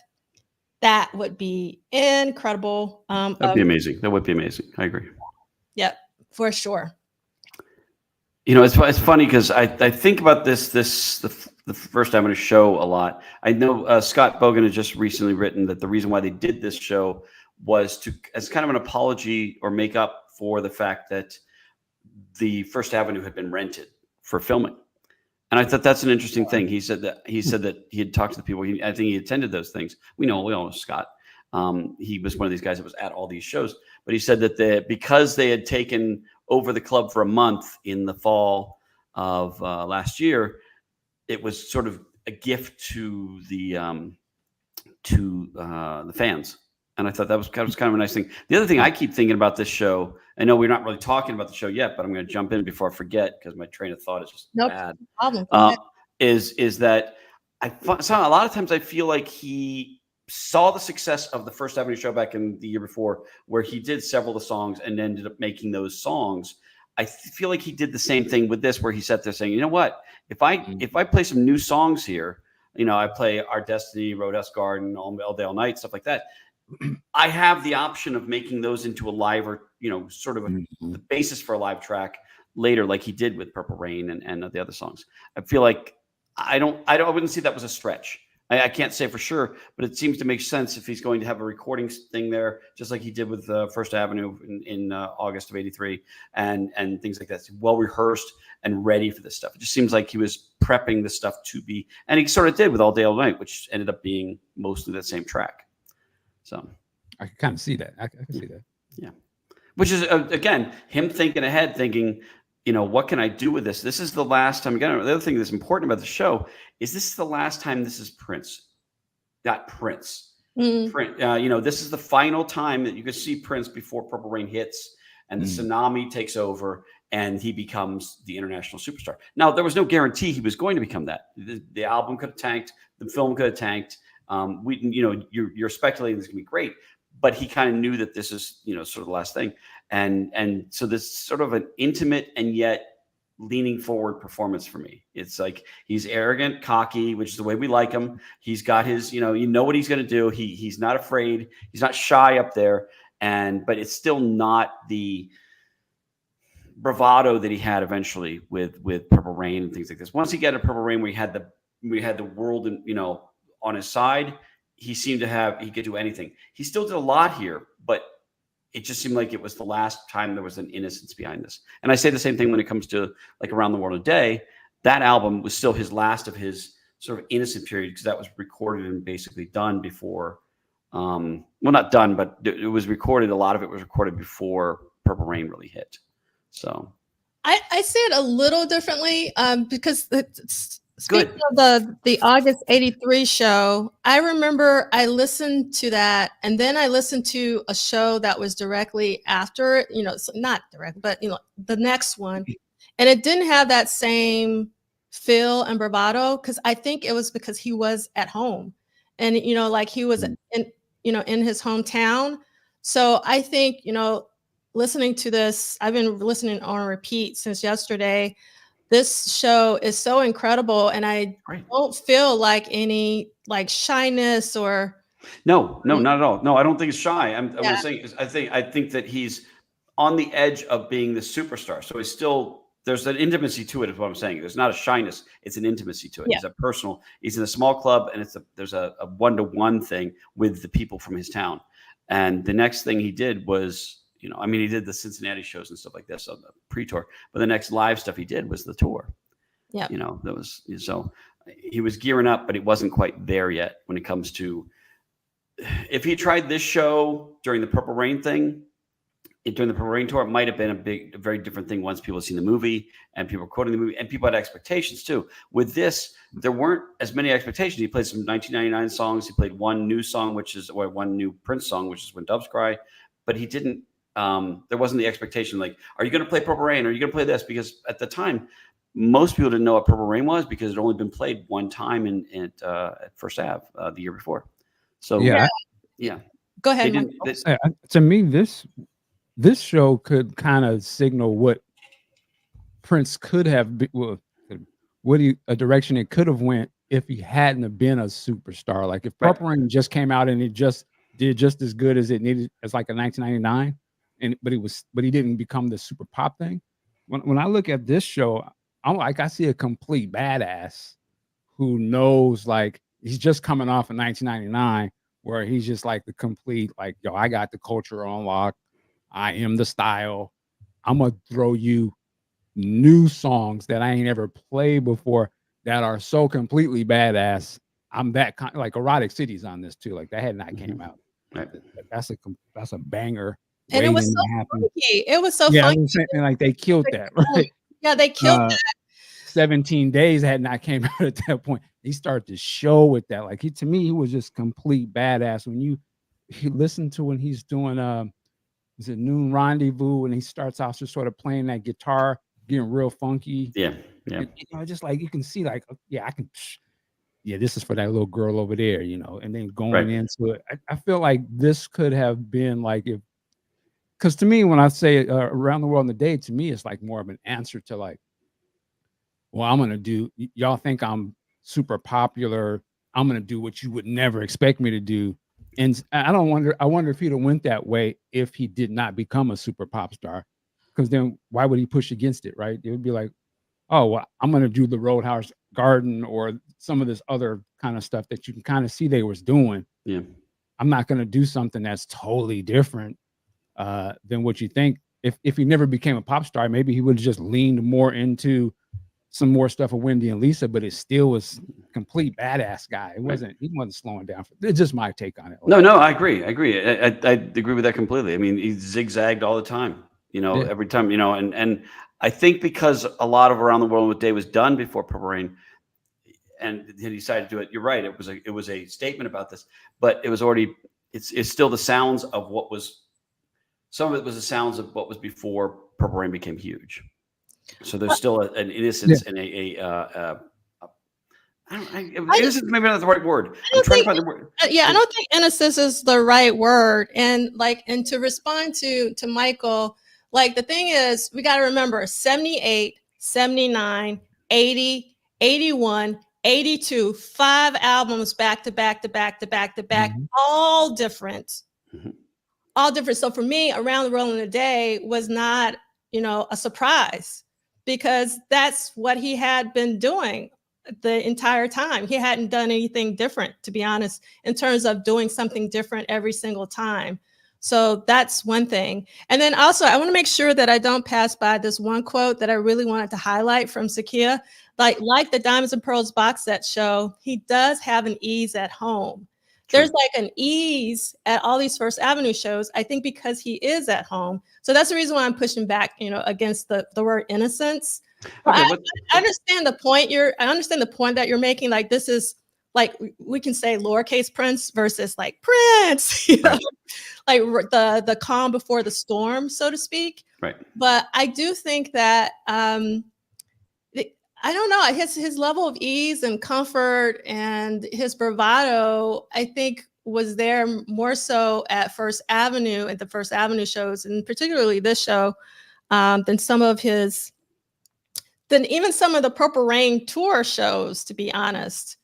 That would be incredible.
That'd be amazing. That would be amazing. I agree.
Yep, for sure.
It's funny because I think about the First Avenue show a lot. I know Scott Bogan has just recently written that the reason why they did this show was as kind of an apology or make up for the fact that the First Avenue had been rented for filming. And I thought that's an interesting thing. He said that he had talked to the people. I think he attended those things. We all know Scott. He was one of these guys that was at all these shows. But he said that because they had taken over the club for a month in the fall of last year, it was sort of a gift to the fans. And I thought that was kind of a nice thing. The other thing I keep thinking about this show, I know we're not really talking about the show yet, but I'm going to jump in before I forget because my train of thought is just bad.
Problem.
Is that So a lot of times I feel like he saw the success of the First Avenue show back in the year before, where he did several of the songs and ended up making those songs. I feel like he did the same thing with this, where he sat there saying, you know what, if I play some new songs here, I play Our Destiny, Roadhouse Garden, All Day All Night, stuff like that. I have the option of making those into a live, or sort of the basis for a live track later, like he did with Purple Rain and the other songs. I feel like I wouldn't see that was a stretch. I can't say for sure, but it seems to make sense if he's going to have a recording thing there, just like he did with First Avenue in August of '83, and things like that. It's well rehearsed and ready for this stuff. It just seems like he was prepping the stuff to be, and he sort of did with All Day All Night, which ended up being mostly that same track. So
I can kind of see that. I can see that.
Yeah, which is again him thinking ahead, thinking, what can I do with this? This is the last time. Again, the other thing that's important about the show is this is the last time this is Prince, not Prince. Prince. This is the final time that you can see Prince before Purple Rain hits and the tsunami takes over and he becomes the international superstar. Now, there was no guarantee he was going to become that. The album could have tanked. The film could have tanked. You're speculating this is going to be great, but he kind of knew that this is, sort of the last thing. And so this sort of an intimate and yet leaning forward performance for me. It's like he's arrogant, cocky, which is the way we like him. He's got his, what he's going to do. He's not afraid. He's not shy up there. But it's still not the bravado that he had eventually with Purple Rain and things like this. Once he got to Purple Rain, we had the world and on his side, he could do anything. He still did a lot here, but it just seemed like it was the last time there was an innocence behind this. And I say the same thing when it comes to like Around the World in a Day. That album was still his last of his sort of innocent period, because that was recorded and basically done before, well, not done, but it was recorded. A lot of it was recorded before Purple Rain really hit. So
I see it a little differently because speaking of the August '83 show, I remember I listened to that, and then I listened to a show that was directly after it, not direct, but the next one, and it didn't have that same feel and bravado, because I think it was because he was at home, and like he was in his hometown. So I think listening to this, I've been listening on repeat since yesterday. This show is so incredible, and I don't feel like any shyness or.
No, not at all. No, I don't think it's shy. What I'm saying is, I think that he's on the edge of being the superstar. So he's still, there's an intimacy to it, is what I'm saying. There's not a shyness; it's an intimacy to it.
Yeah.
It's a personal. He's in a small club, and there's a one-to-one thing with the people from his town. And the next thing he did was, he did the Cincinnati shows and stuff like this on the pre-tour, but the next live stuff he did was the tour.
Yeah.
That was, so he was gearing up, but it wasn't quite there yet when it comes to, if he tried this show during the Purple Rain thing, during the Purple Rain tour, it might have been a very different thing once people had seen the movie and people were quoting the movie and people had expectations too. With this, there weren't as many expectations. He played some 1999 songs. He played one new song, one new Prince song, which is When Doves Cry, but he didn't, there wasn't the expectation like, are you going to play Purple Rain? Are you going to play this? Because at the time, most people didn't know what Purple Rain was, because it had only been played one time at First Ave the year before. So
yeah.
Go ahead.
To me, this show could kind of signal what Prince could have been, a direction it could have went if he hadn't have been a superstar. Like if Purple Rain just came out and it just did just as good as it needed as like a 1999. But he didn't become the super pop thing. When I look at this show, I see a complete badass who knows, like, he's just coming off of 1999, where he's just like the complete, like, yo, I got the culture on lock. I am the style. I'm gonna throw you new songs that I ain't ever played before that are so completely badass. I'm that kind, like Erotic City's on this too. Like that had not came out. That's a banger.
And it was so funky. It was so funky.
Like they killed that, right?
Yeah, they killed that.
17 Days had not came out at that point. He started to show with that. Like to me, he was just complete badass. When you listen to when he's doing is it Noon Rendezvous, and he starts off just sort of playing that guitar, getting real funky.
Yeah.
And, just like you can see, like, yeah, I can. yeah, this is for that little girl over there, you know, and then going
Right.
into it. I feel like this could have been like if, because to me, when I say around the world in a day, to me, it's like more of an answer to like, well, I'm gonna do. Y'all think I'm super popular. I'm gonna do what you would never expect me to do. And I don't wonder. I wonder if he'd have went that way if he did not become a super pop star. Because then why would he push against it, right? It would be like, oh, well, I'm gonna do the Roadhouse Garden or some of this other kind of stuff that you can kind of see they was doing.
Yeah.
I'm not gonna do something that's totally different than what you think. If he never became a pop star, maybe he would have just leaned more into some more stuff with Wendy and Lisa, but it still was complete badass guy. It wasn't. He wasn't slowing down. It's just my take on it.
No, no, I agree. I agree. I agree with that completely. I mean, he zigzagged all the time. You know,
Yeah.
every time. You know, and I think because a lot of Around the World with Day was done before Purple Rain, and he decided to do it. You're right. It was a statement about this, but it was already. It's still the sounds of what was. Some of it was the sounds of what was before Purple Rain became huge. So there's still an innocence and innocence maybe not the right word. I'm trying to find the word.
Yeah, I don't think innocence is the right word. And to respond to Michael, like the thing is, we got to remember 78, 79, 80, 81, 82, 5 albums back to back to back to back to back, all different. All different. So for me, Around the World in a Day was not, a surprise, because that's what he had been doing the entire time. He hadn't done anything different, to be honest, in terms of doing something different every single time. So that's one thing. And then also, I want to make sure that I don't pass by this one quote that I really wanted to highlight from Sakia. Like the Diamonds and Pearls box set show, he does have an ease at home. True. There's like an ease at all these First Avenue shows, I think, because he is at home. So that's the reason why I'm pushing back, against the word innocence. Okay, I understand the point I understand the point that you're making. Like, this is like, we can say lowercase Prince versus like Prince,
right.
Like the calm before the storm, so to speak.
Right.
But I do think that I don't know, his level of ease and comfort and his bravado, I think, was there more so at First Avenue, at the First Avenue shows, and particularly this show, than even some of the Purple Rain tour shows, to be honest.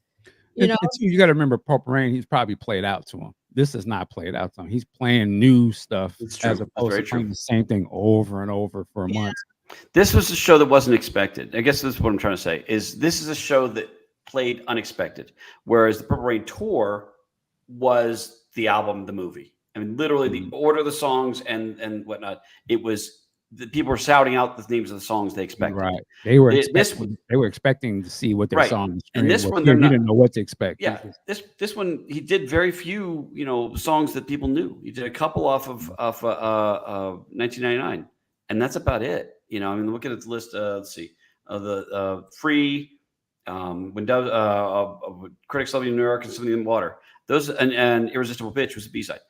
You
got to remember, Purple Rain, he's probably played out to him. This is not played out to him. He's playing new stuff as opposed to playing the same thing over and over for months.
This was a show that wasn't expected. I guess this is what I'm trying to say, is this is a show that played unexpected, whereas the Purple Rain tour was the album, the movie. I mean, literally the order of the songs and whatnot. It was the people were shouting out the names of the songs they expected.
Right. They were expecting to see what their song was.
And this one,
they didn't know what to expect.
Yeah. This one, he did very few, songs that people knew. He did a couple off of 1999, and that's about it. I mean, looking at the list, let's see, the Free, When Critics Love You in New York, and Something in the Water. Those and Irresistible Bitch was the B-side.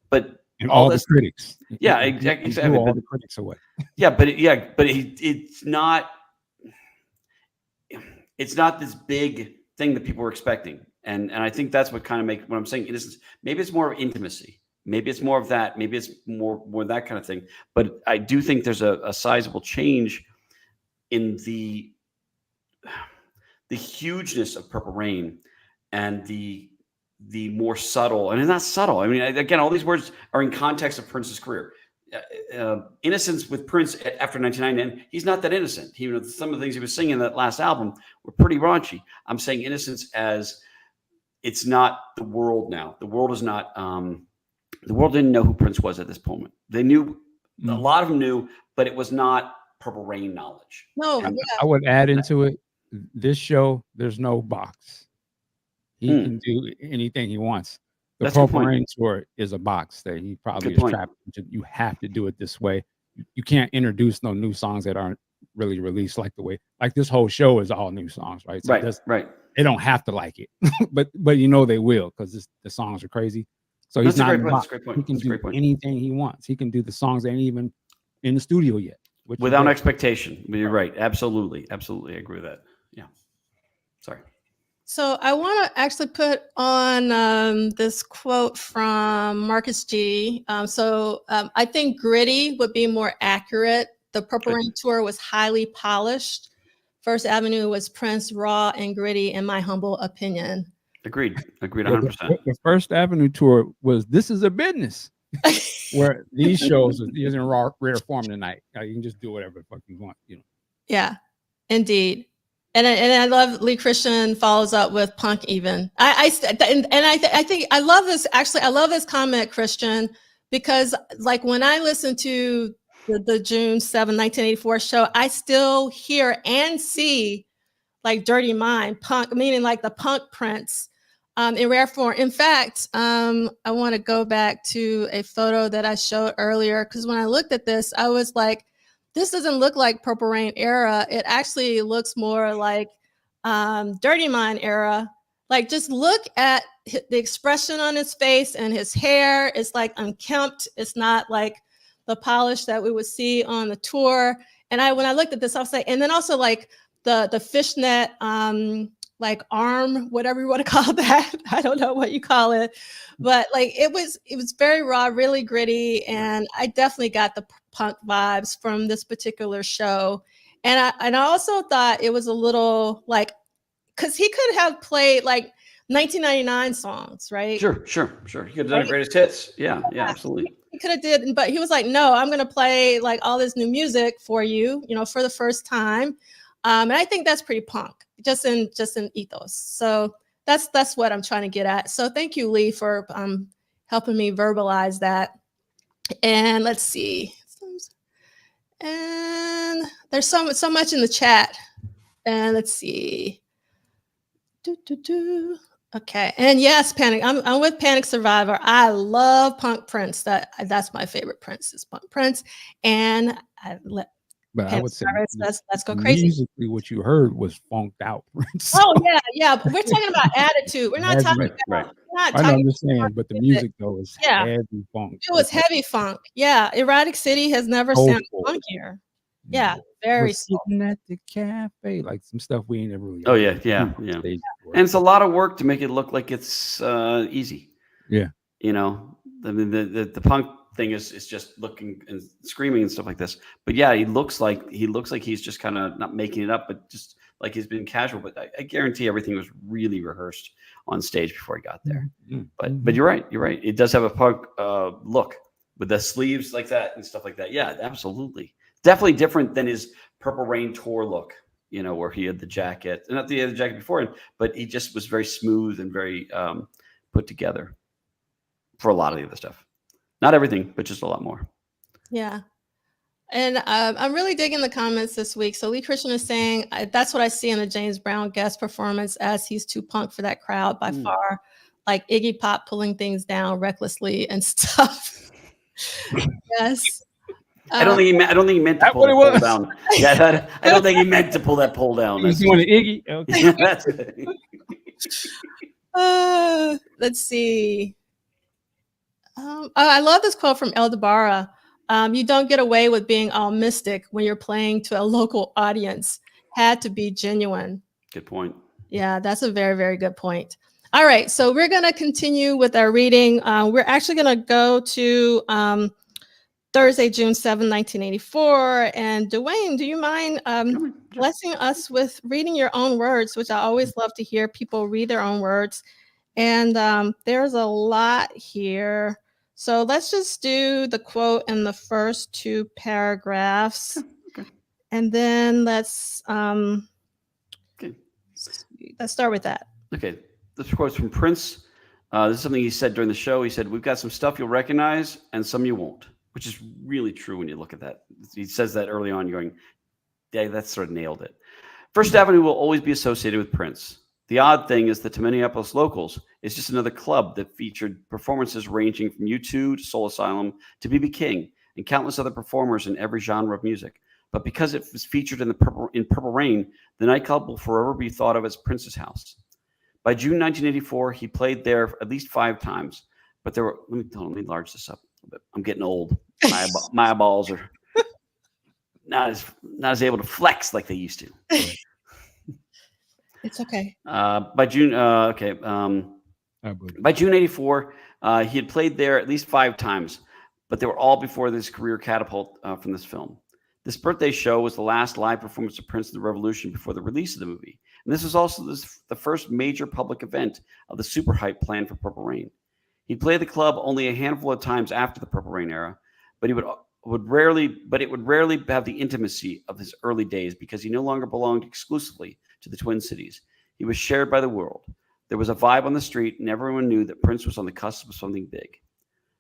But
and all the critics.
Yeah, exactly.
All the critics away.
Yeah, but it's not this big thing that people were expecting. And I think that's what kind of makes what I'm saying innocence. Maybe it's more of intimacy. Maybe it's more of that. Maybe it's more that kind of thing. But I do think there's a sizable change in the hugeness of Purple Rain and the more subtle, and it's not subtle. I mean, again, all these words are in context of Prince's career. Innocence with Prince after 1999, and he's not that innocent. Some of the things he was singing in that last album were pretty raunchy. I'm saying innocence as it's not the world now. The world is not. The world didn't know who Prince was at this moment. They knew, a lot of them knew, but it was not Purple Rain knowledge.
No,
I would add into it, this show, there's no box. He can do anything he wants. The Purple Rain tour is a box that he probably is trapped into. You have to do it this way. You can't introduce no new songs that aren't really released like this whole show is all new songs, right? So
right.
They don't have to like it, but they will, because the songs are crazy. So he's not.
That's a great point.
He can do anything he wants. He can do the songs that ain't even in the studio yet.
Without expectation. You're right. Absolutely. I agree with that. Yeah. Sorry.
So I want to actually put on this quote from Marcus G. I think gritty would be more accurate. The Purple
Okay.
Rain tour was highly polished. First Avenue was Prince, raw and gritty, in my humble opinion.
Agreed.
Yeah,
100%.
the First Avenue tour was "This Is a Business," where these shows is in rare form tonight. You can just do whatever the fuck you want, you know.
Yeah, indeed. And I love Lee Christian follows up with punk even. I think I love this. Actually, I love this comment, Christian, because like when I listen to the June 7, 1984 show, I still hear and see like Dirty Mind punk, meaning like the punk Prince in rare form. In fact, I want to go back to a photo that I showed earlier because when I looked at this, I was like, this doesn't look like Purple Rain era. It actually looks more like Dirty Mind era. Like just look at the expression on his face and his hair. It's like unkempt. It's not like the polish that we would see on the tour. And when I looked at this, I was like, and then also like the fishnet like arm, whatever you want to call that. I don't know what you call it, but like it was very raw, really gritty, and I definitely got the punk vibes from this particular show. And I also thought it was a little like, because he could have played like 1999 songs, right?
Sure. He could have done a greatest hits. Yeah, absolutely.
He could have did, but he was like, no, I'm going to play like all this new music for you, for the first time. And I think that's pretty punk, just in ethos. So that's what I'm trying to get at. So thank you, Lee, for helping me verbalize that. And let's see. And there's so much in the chat. And let's see. Okay. And yes, Panic. I'm with Panic Survivor. I love Punk Prince. That's my favorite Prince is Punk Prince. And
But I would say
let's go crazy.
Musically, what you heard was funked out. So.
Oh yeah. But we're talking about attitude. We're not talking about.
Right.
I know
I'm just saying, but the music though is heavy funk.
It was heavy funk. Yeah, Erotic City has never sounded funkier. Yeah, very
sitting at the cafe, like some stuff we ain't ever really.
Oh yeah. And it's a lot of work to make it look like it's easy.
Yeah.
The punk thing is just looking and screaming and stuff like this. But yeah, he looks like he's just kind of not making it up, but just like he's been casual. But I guarantee everything was really rehearsed on stage before he got there. Mm-hmm. But you're right. It does have a punk look with the sleeves like that and stuff like that. Yeah, absolutely. Definitely different than his Purple Rain tour look, where he had the jacket, not the other jacket before him, but he just was very smooth and very put together for a lot of the other stuff. Not everything, but just a lot more.
Yeah. And I'm really digging the comments this week. So Lee Christian is saying, that's what I see in the James Brown guest performance, as he's too punk for that crowd by far, like Iggy Pop pulling things down recklessly and stuff. Yes.
I don't think he meant to pull the pole down. Yeah, I don't think he meant to pull that pole down.
He's doing Iggy. Okay.
That's it.
Let's see. I love this quote from El Dabara. You don't get away with being all mystic when you're playing to a local audience. Had to be genuine.
Good point.
Yeah, that's a very, very good point. All right, so we're going to continue with our reading. We're actually going to go to Thursday, June 7, 1984. And Dwayne, do you mind blessing us with reading your own words, which I always love to hear people read their own words. And there's a lot here. So let's just do the quote in the first two paragraphs.
Okay.
And then let's start with that.
Okay. This quote's from Prince. This is something he said during the show. He said, "We've got some stuff you'll recognize and some you won't," which is really true when you look at that. He says that early on. You're going, yeah, that sort of nailed it. First Avenue will always be associated with Prince. The odd thing is that to Minneapolis locals, it's just another club that featured performances ranging from U2 to Soul Asylum to B.B. King and countless other performers in every genre of music. But because it was featured in Purple Rain, the nightclub will forever be thought of as Prince's house. By June 1984, he played there at least 5 times. But there were, let me enlarge this up a bit. I'm getting old. My eyeballs are not as able to flex like they used to.
It's okay.
By June, by June '84, he had played there at least 5 times, but they were all before this career catapult from this film. This birthday show was the last live performance of Prince and the Revolution before the release of the movie. And this was also the first major public event of the super hype planned for Purple Rain. He'd played the club only a handful of times after the Purple Rain era, but it would rarely have the intimacy of his early days because he no longer belonged exclusively to the Twin Cities. He was shared by the world. There was a vibe on the street, and everyone knew that Prince was on the cusp of something big.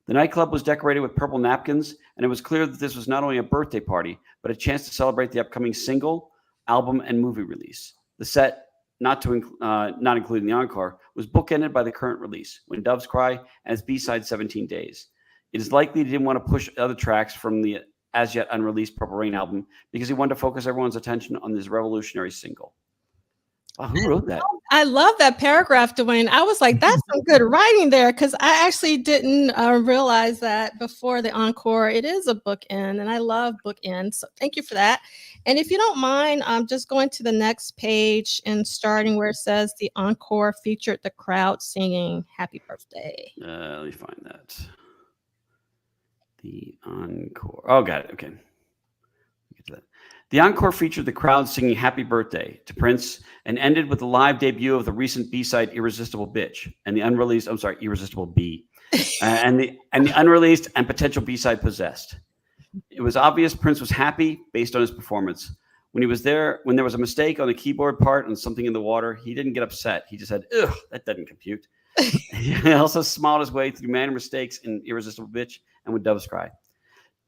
The nightclub was decorated with purple napkins, and it was clear that this was not only a birthday party, but a chance to celebrate the upcoming single, album, and movie release. The set, not including the encore, was bookended by the current release, When Doves Cry, and its B-side 17 Days. It is likely he didn't want to push other tracks from the as-yet unreleased Purple Rain album because he wanted to focus everyone's attention on this revolutionary single. Wow, who wrote that?
I love that paragraph, Dwayne. I was like, that's some good writing there, because I actually didn't realize that before the encore. It is a bookend, and I love bookends. So thank you for that. And if you don't mind, I'm just going to the next page and starting where it says the encore featured the crowd singing Happy Birthday.
Let me find that. The encore. Oh, got it. Okay. Get to that. The encore featured the crowd singing Happy Birthday to Prince and ended with the live debut of the recent B-side Irresistible Bitch and the unreleased, Irresistible B, and the unreleased and potential B-side Possessed. It was obvious Prince was happy based on his performance. When there was a mistake on the keyboard part and something in the water, he didn't get upset. He just said, ugh, that doesn't compute. He also smiled his way through minor mistakes in Irresistible Bitch and When Doves Cry.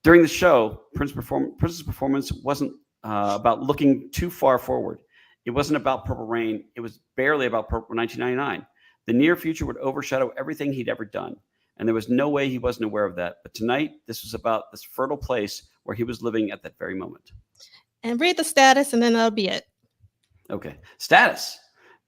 During the show, Prince's performance wasn't about looking too far forward. It wasn't about Purple Rain. It was barely about 1999. The near future would overshadow everything he'd ever done, and there was no way he wasn't aware of that. But tonight, this was about this fertile place where he was living at that very moment.
And read the status, and then that'll be it.
Okay. Status.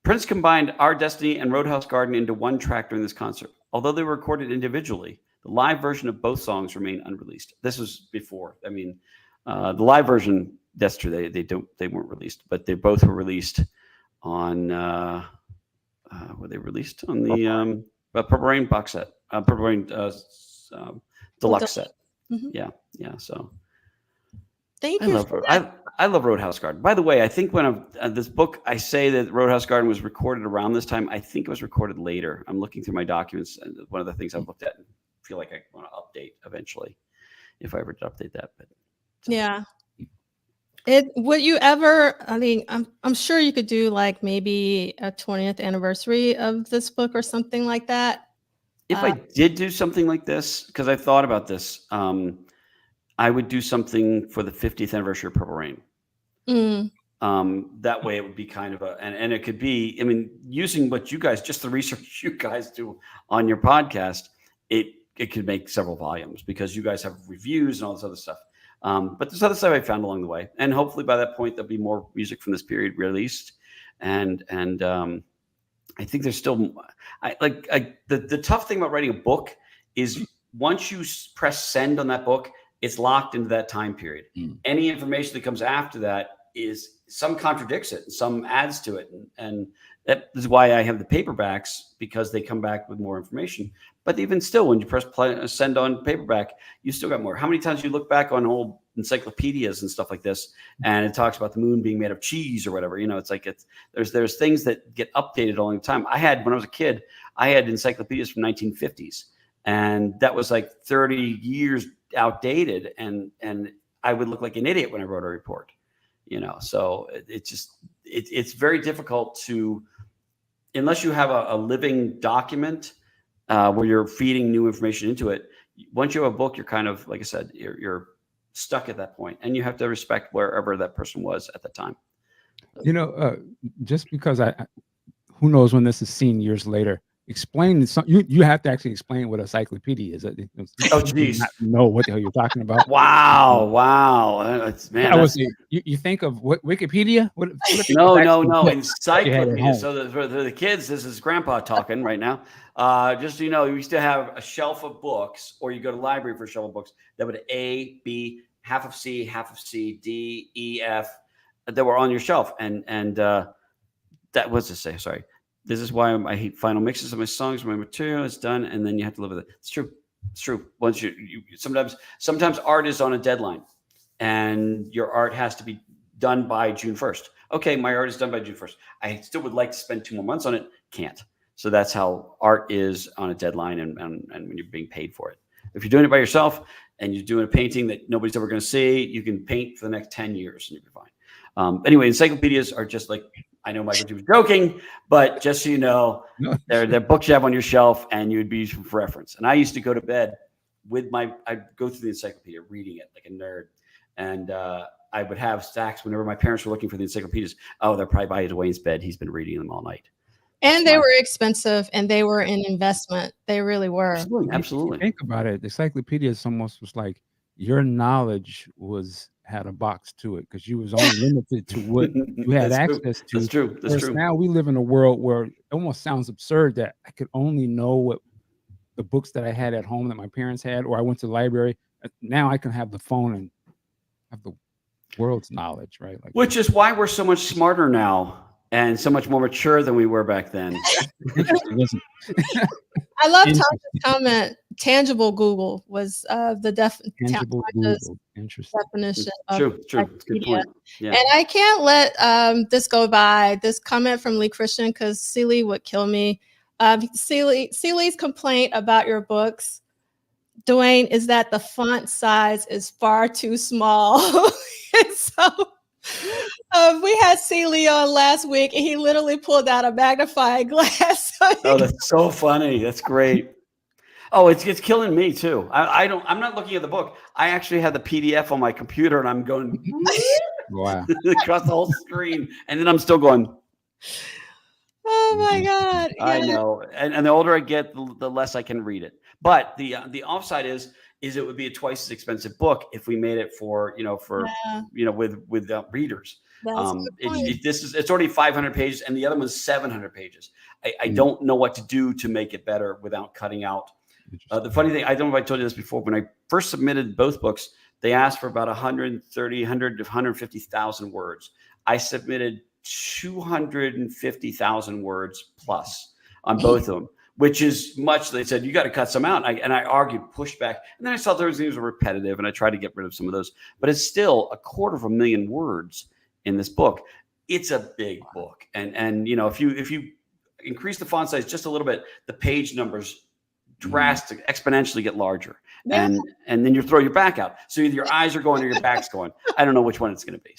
Prince combined Our Destiny and Roadhouse Garden into one track during this concert. Although they were recorded individually, the live version of both songs remain unreleased. This was before. I mean, the live version, that's true. They weren't released, but they both were released on. Were they released on the Purple Rain box set? Purple Rain deluxe set. Mm-hmm. Yeah. So.
Thank you.
I love Roadhouse Garden. By the way, I think when this book, I say that Roadhouse Garden was recorded around this time. I think it was recorded later. I'm looking through my documents, and one of the things I've looked at and feel like I want to update eventually, if I ever did update that. But
so. Yeah. Would you ever? I mean, I'm sure you could do like maybe a 20th anniversary of this book or something like that.
If I did do something like this, because I thought about this. I would do something for the 50th anniversary of Purple Rain. That way it would be kind of and it could be, I mean, using what you guys, just the research you guys do on your podcast, it could make several volumes because you guys have reviews and all this other stuff. But there's other stuff I found along the way. And hopefully by that point, there'll be more music from this period released. And I think there's still, the tough thing about writing a book is once you press send on that book, it's locked into that time period. Any information that comes after that is some contradicts it and some adds to it. And that is why I have the paperbacks, because they come back with more information. But even still, when you press send on paperback, you still got more. How many times you look back on old encyclopedias and stuff like this, and it talks about the moon being made of cheese or whatever, it's like there's things that get updated all the time. When I was a kid, I had encyclopedias from 1950s, and that was like 30 years outdated, and I would look like an idiot when I wrote a report, so it's very difficult to, unless you have a living document where you're feeding new information into it. Once you have a book, you're kind of, like I said, you're stuck at that point, and you have to respect wherever that person was at the time.
Just because who knows when this is seen years later, explain you have to actually explain what a encyclopedia is.
Oh, geez.
Know what the hell you're talking about.
Wow.
You think of what Wikipedia? What
no, encyclopedia. So for the kids, this is Grandpa talking right now. Just so you know, you used to have a shelf of books, or you go to the library for a shelf of books that would A, B, half of C, D, E, F, that were on your shelf, and that was to say, sorry. This is why I hate final mixes of my songs. My material is done, and then you have to live with it. It's true. It's true. Once you sometimes art is on a deadline, and your art has to be done by June 1st. Okay, my art is done by June 1st. I still would like to spend 2 more months on it. Can't. So that's how art is on a deadline, and when you're being paid for it. If you're doing it by yourself and you're doing a painting that nobody's ever going to see, you can paint for the next 10 years and you'll be fine. Anyway, encyclopedias are just like, I know Michael G was joking, but just so you know, they're books you have on your shelf and you'd be used for reference. And I used to go to bed with I'd go through the encyclopedia, reading it like a nerd. And I would have stacks whenever my parents were looking for the encyclopedias. Oh, they're probably by Dwayne's bed. He's been reading them all night.
And they were expensive, and they were an investment. They really were.
Absolutely.
Think about it. The encyclopedia almost was like your knowledge had a box to it because you was only limited to what you had access to.
That's true. That's true.
Now we live in a world where it almost sounds absurd that I could only know what the books that I had at home that my parents had, or I went to the library. Now I can have the phone and have the world's knowledge, right? Like,
which is why we're so much smarter now and so much more mature than we were back then.
I love Tasha's comment. Tangible Google was the
tangible Google. Interesting.
definition.
True. It's a good point. Yeah.
And I can't let this go by. This comment from Lee Christian, because Celie would kill me. Celie's complaint about your books, Dwayne, is that the font size is far too small. And so we had Celie on last week, and he literally pulled out a magnifying glass.
Oh, that's so funny. That's great. Oh, it's killing me too. I'm not looking at the book. I actually have the PDF on my computer, and I'm going
wow
across the whole screen, and then I'm still going.
Oh my God! Yeah.
I know, and the older I get, the less I can read it. But the offside is it would be a twice as expensive book if we made it for with readers. It's already 500 pages, and the other one's 700 pages. I don't know what to do to make it better without cutting out. The funny thing, I don't know if I told you this before. When I first submitted both books, they asked for about 100 to 150,000 words. I submitted 250,000 words plus on both of them, which is much. They said, you got to cut some out. And I argued, pushed back. And then I saw those things were repetitive, and I tried to get rid of some of those. But it's still 250,000 words in this book. It's a big book. And if you increase the font size just a little bit, the page numbers drastically, exponentially get larger.
Yeah.
And then you throw your back out. So either your eyes are going or your back's going. I don't know which one it's going to be.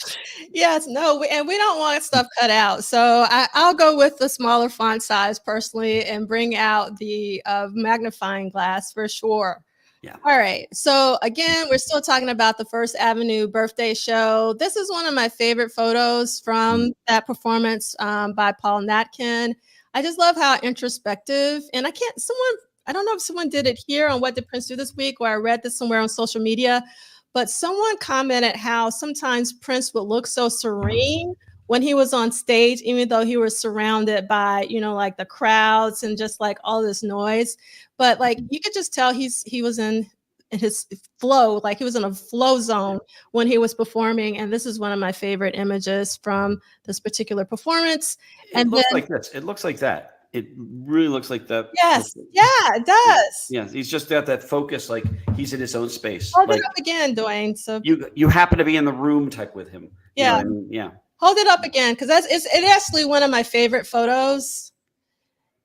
Yes, no, and we don't want stuff cut out. So I'll go with the smaller font size personally and bring out the magnifying glass for sure.
Yeah.
All right. So again, we're still talking about the First Avenue birthday show. This is one of my favorite photos from that performance by Paul Natkin. I just love how introspective, and I don't know if someone did it here on What Did Prince Do This Week, or I read this somewhere on social media, but someone commented how sometimes Prince would look so serene when he was on stage, even though he was surrounded by, like the crowds and just like all this noise. But like, you could just tell he was in his flow, like he was in a flow zone when he was performing. And this is one of my favorite images from this particular performance.
It looks like this. It looks like that. It really looks like that.
Yes. Yeah, it does.
Yeah. He's just got that focus, like he's in his own space.
Hold
like,
it up again, Dwayne. So
you happen to be in the room type with him.
Yeah.
You know what I mean? Yeah.
Hold it up again, because it's actually one of my favorite photos.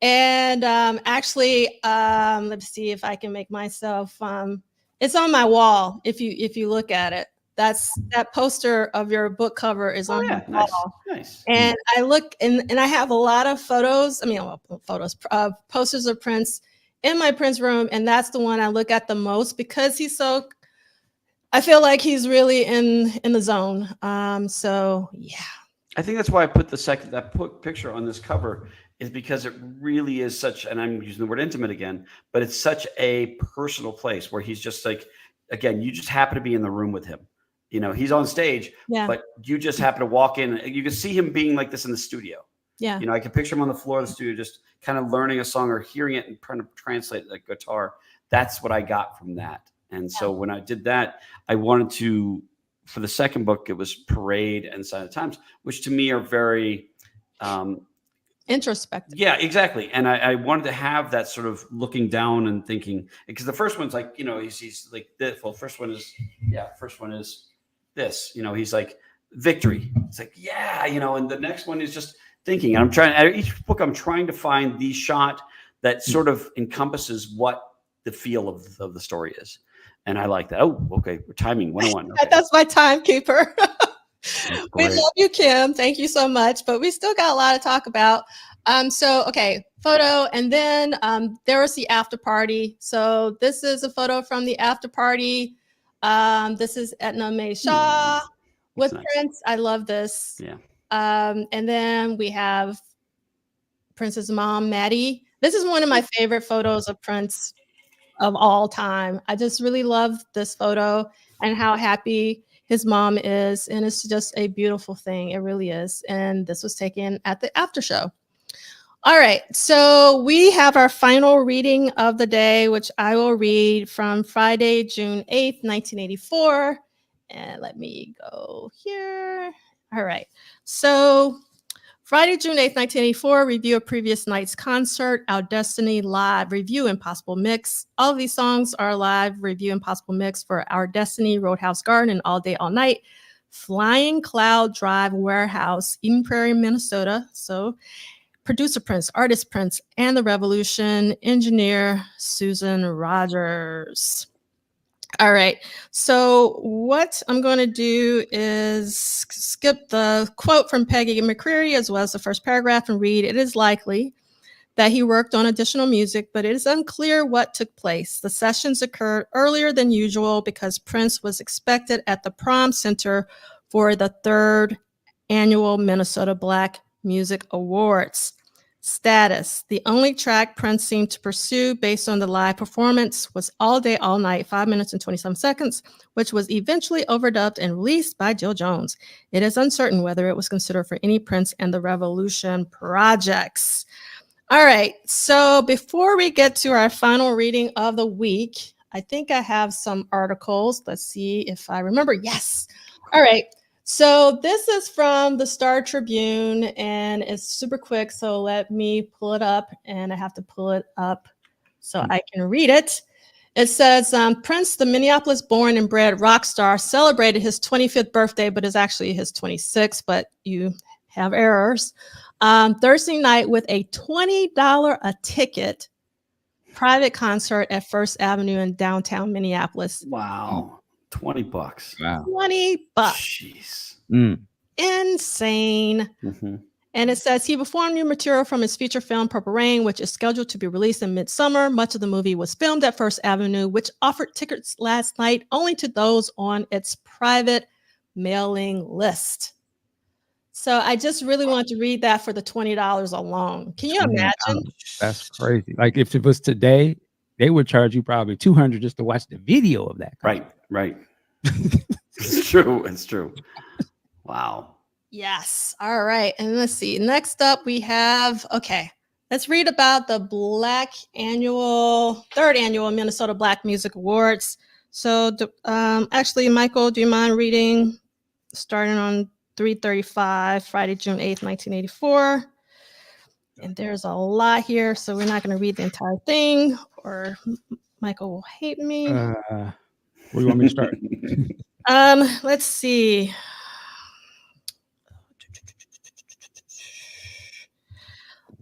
And actually, let me see if I can make myself. It's on my wall. If you look at it, that poster of your book cover is on my wall.
Nice.
And I look and I have a lot of photos. Posters of Prince in my Prince room, and that's the one I look at the most because I feel like he's really in the zone. So yeah.
I think that's why I put that picture on this cover, is because it really is such, and I'm using the word intimate again, but it's such a personal place where he's just like, again, you just happen to be in the room with him. He's on stage, but you just happen to walk in. You can see him being like this in the studio.
Yeah.
I can picture him on the floor of the studio, just kind of learning a song or hearing it and trying to translate the guitar. That's what I got from that. And so when I did that, I wanted to, for the second book, it was Parade and Sign of the Times, which to me are very
Introspective.
Yeah, exactly. And I wanted to have that sort of looking down and thinking, because the first one's like, he's like this. Well, first one is this. He's like victory. It's like, yeah, and the next one is just thinking. And I'm trying at each book, I'm trying to find the shot that sort of encompasses what the feel of the story is. And I like that. Oh, okay. Timing 101. Okay.
That's my timekeeper. We love you, Kim. Thank you so much. But we still got a lot to talk about. Okay, photo. And then there was the after party. So this is a photo from the after party. This is Etna May Shaw with
nice.
Prince. I love this.
Yeah.
And then we have Prince's mom, Maddie. This is one of my favorite photos of Prince of all time. I just really love this photo and how happy his mom is. And it's just a beautiful thing. It really is. And this was taken at the after show. All right. So we have our final reading of the day, which I will read from Friday, June 8th, 1984. And let me go here. All right. So Friday, June 8th, 1984, review of previous night's concert, Our Destiny Live Review Impossible Mix. All of these songs are live review Impossible Mix for Our Destiny, Roadhouse Garden, and All Day, All Night, Flying Cloud Drive Warehouse, Eden Prairie, Minnesota. So producer Prince, artist Prince, and the Revolution, engineer Susan Rogers. All right. So what I'm going to do is skip the quote from Peggy McCreary as well as the first paragraph and read, it is likely that he worked on additional music, but it is unclear what took place. The sessions occurred earlier than usual because Prince was expected at the Prom Center for the 3rd annual Minnesota Black Music Awards. Status. The only track Prince seemed to pursue based on the live performance was All Day, All Night, 5 minutes and 27 seconds, which was eventually overdubbed and released by Jill Jones. It is uncertain whether it was considered for any Prince and the Revolution projects. All right. So before we get to our final reading of the week, I think I have some articles. Let's see if I remember. Yes. All right. So this is from the Star Tribune and it's super quick. So let me pull it up and I have to pull it up so I can read it. It says Prince, the Minneapolis born and bred rock star, celebrated his 25th birthday, but it's actually his 26th, but you have errors. Thursday night with a $20 a ticket private concert at First Avenue in downtown Minneapolis.
Wow. $20.
Wow.
$20.
Jeez.
Insane.
Mm-hmm.
And it says he performed new material from his feature film Purple Rain, which is scheduled to be released in midsummer. Much of the movie was filmed at First Avenue, which offered tickets last night only to those on its private mailing list. So I just really want to read that for the $20 alone. Can you imagine?
That's crazy. Like if it was today, they would charge you probably $200 just to watch the video of that.
Right. It's true. It's true. Wow.
Yes. All right. And let's see. Next up, we have, let's read about the third annual Minnesota Black Music Awards. So actually, Michael, do you mind reading starting on 3:35, Friday, June 8th, 1984? And there's a lot here, so we're not going to read the entire thing or Michael will hate me.
Where do you want me to start?
Let's see.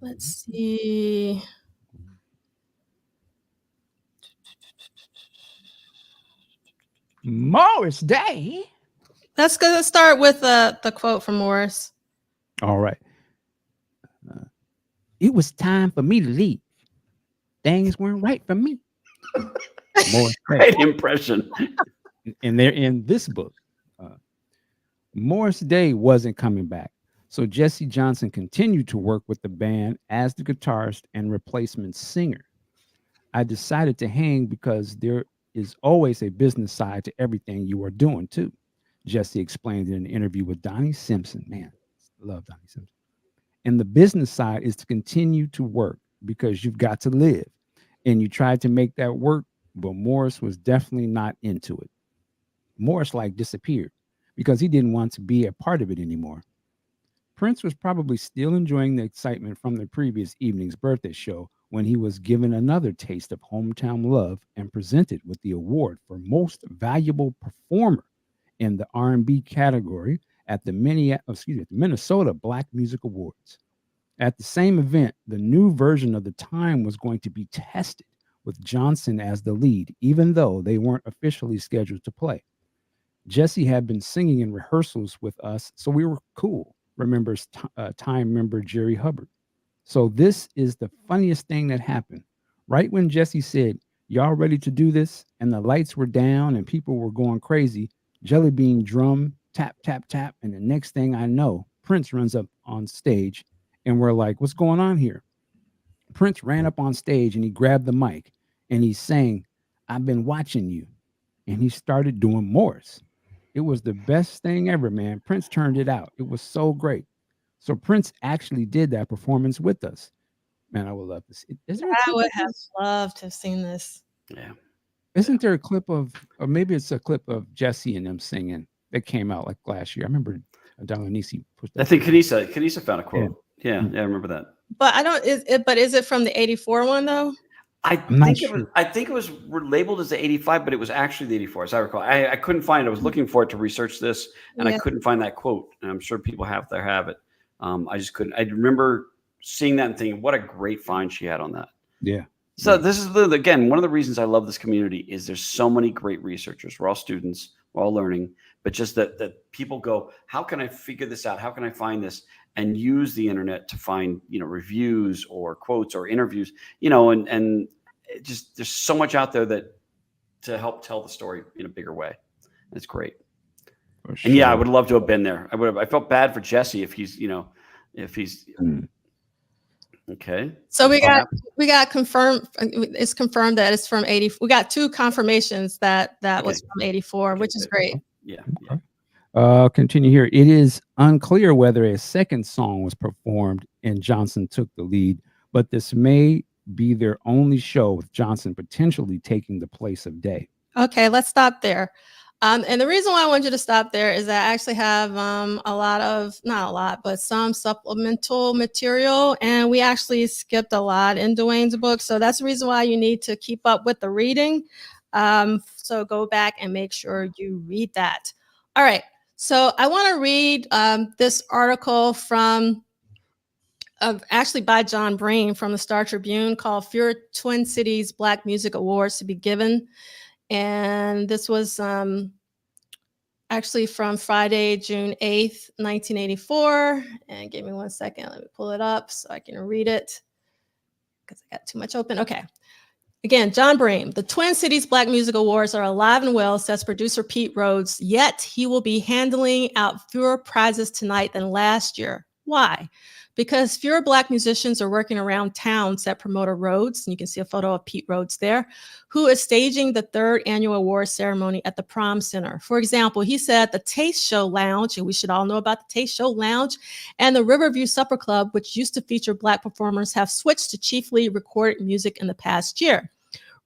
Let's see.
Morris Day.
Let's start with the quote from Morris.
All right. It was time for me to leave. Things weren't right for me. Morris
Great impression.
And they're in this book. Morris Day wasn't coming back. So Jesse Johnson continued to work with the band as the guitarist and replacement singer. I decided to hang because there is always a business side to everything you are doing too. Jesse explained in an interview with Donnie Simpson. Man, I love Donnie Simpson. And the business side is to continue to work because you've got to live. And you tried to make that work, but Morris was definitely not into it. Morris disappeared because he didn't want to be a part of it anymore. Prince was probably still enjoying the excitement from the previous evening's birthday show when he was given another taste of hometown love and presented with the award for Most Valuable Performer in the R&B category at the Minnesota Black Music Awards. At the same event, the new version of The Time was going to be tested with Johnson as the lead, even though they weren't officially scheduled to play. Jesse had been singing in rehearsals with us, so we were cool, remembers Time member Jerry Hubbard. So this is the funniest thing that happened. Right when Jesse said, "Y'all ready to do this?" and the lights were down and people were going crazy, Jelly Bean drum, tap, tap, tap. And the next thing I know, Prince runs up on stage and we're like, "What's going on here?" Prince ran up on stage and he grabbed the mic and he sang, "I've been watching you." And he started doing Morse. It was the best thing ever, man. Prince turned it out. It was so great. So Prince actually did that performance with us. Man, I would love to see. Is there a
I
clip
would
of
have
this?
loved to have seen this.
Yeah.
Isn't there a clip of, or maybe it's a clip of Jesse and them singing that came out like last year? I remember Dalanisi pushed that.
I think
thing out.
Kanisa found a quote. Yeah, I remember that.
But I don't. Is it from the '84 one though?
I'm not sure.
I think it was labeled as the 85, but it was actually the 84, as I recall. I couldn't find it. I was looking for it to research this, and I couldn't find that quote. And I'm sure people have it. I just couldn't. I remember seeing that and thinking, what a great find she had on that.
Yeah.
So this is again one of the reasons I love this community is there's so many great researchers. We're all students, we're all learning, but just that people go, how can I figure this out? How can I find this? And use the internet to find, reviews or quotes or interviews, and it just there's so much out there that to help tell the story in a bigger way. It's great.
For
And yeah, I
sure.
would love to have been there. I felt bad for Jesse if he's okay.
So we got confirmed. It's confirmed that it's from '80. We got two confirmations that was from '84, which is great.
Yeah.
Continue here. It is unclear whether a second song was performed and Johnson took the lead, but this may be their only show with Johnson potentially taking the place of Day.
Okay, let's stop there. And the reason why I want you to stop there is that I actually have some supplemental material, and we actually skipped a lot in Dwayne's book. So that's the reason why you need to keep up with the reading. So go back and make sure you read that. All right. So I want to read this article actually by John Breen from the Star Tribune called "Fewer Twin Cities Black Music Awards to be Given." And this was actually from Friday, June 8th, 1984. And give me 1 second. Let me pull it up so I can read it because I got too much open. Okay. Again, John Breen, the Twin Cities Black Music Awards are alive and well, says producer Pete Rhodes, yet he will be handing out fewer prizes tonight than last year. Why? Because fewer Black musicians are working around town, said promoter Rhodes, and you can see a photo of Pete Rhodes there, who is staging the third annual award ceremony at the Prom Center. For example, he said the Taste Show Lounge, and we should all know about the Taste Show Lounge, and the Riverview Supper Club, which used to feature Black performers, have switched to chiefly recorded music in the past year.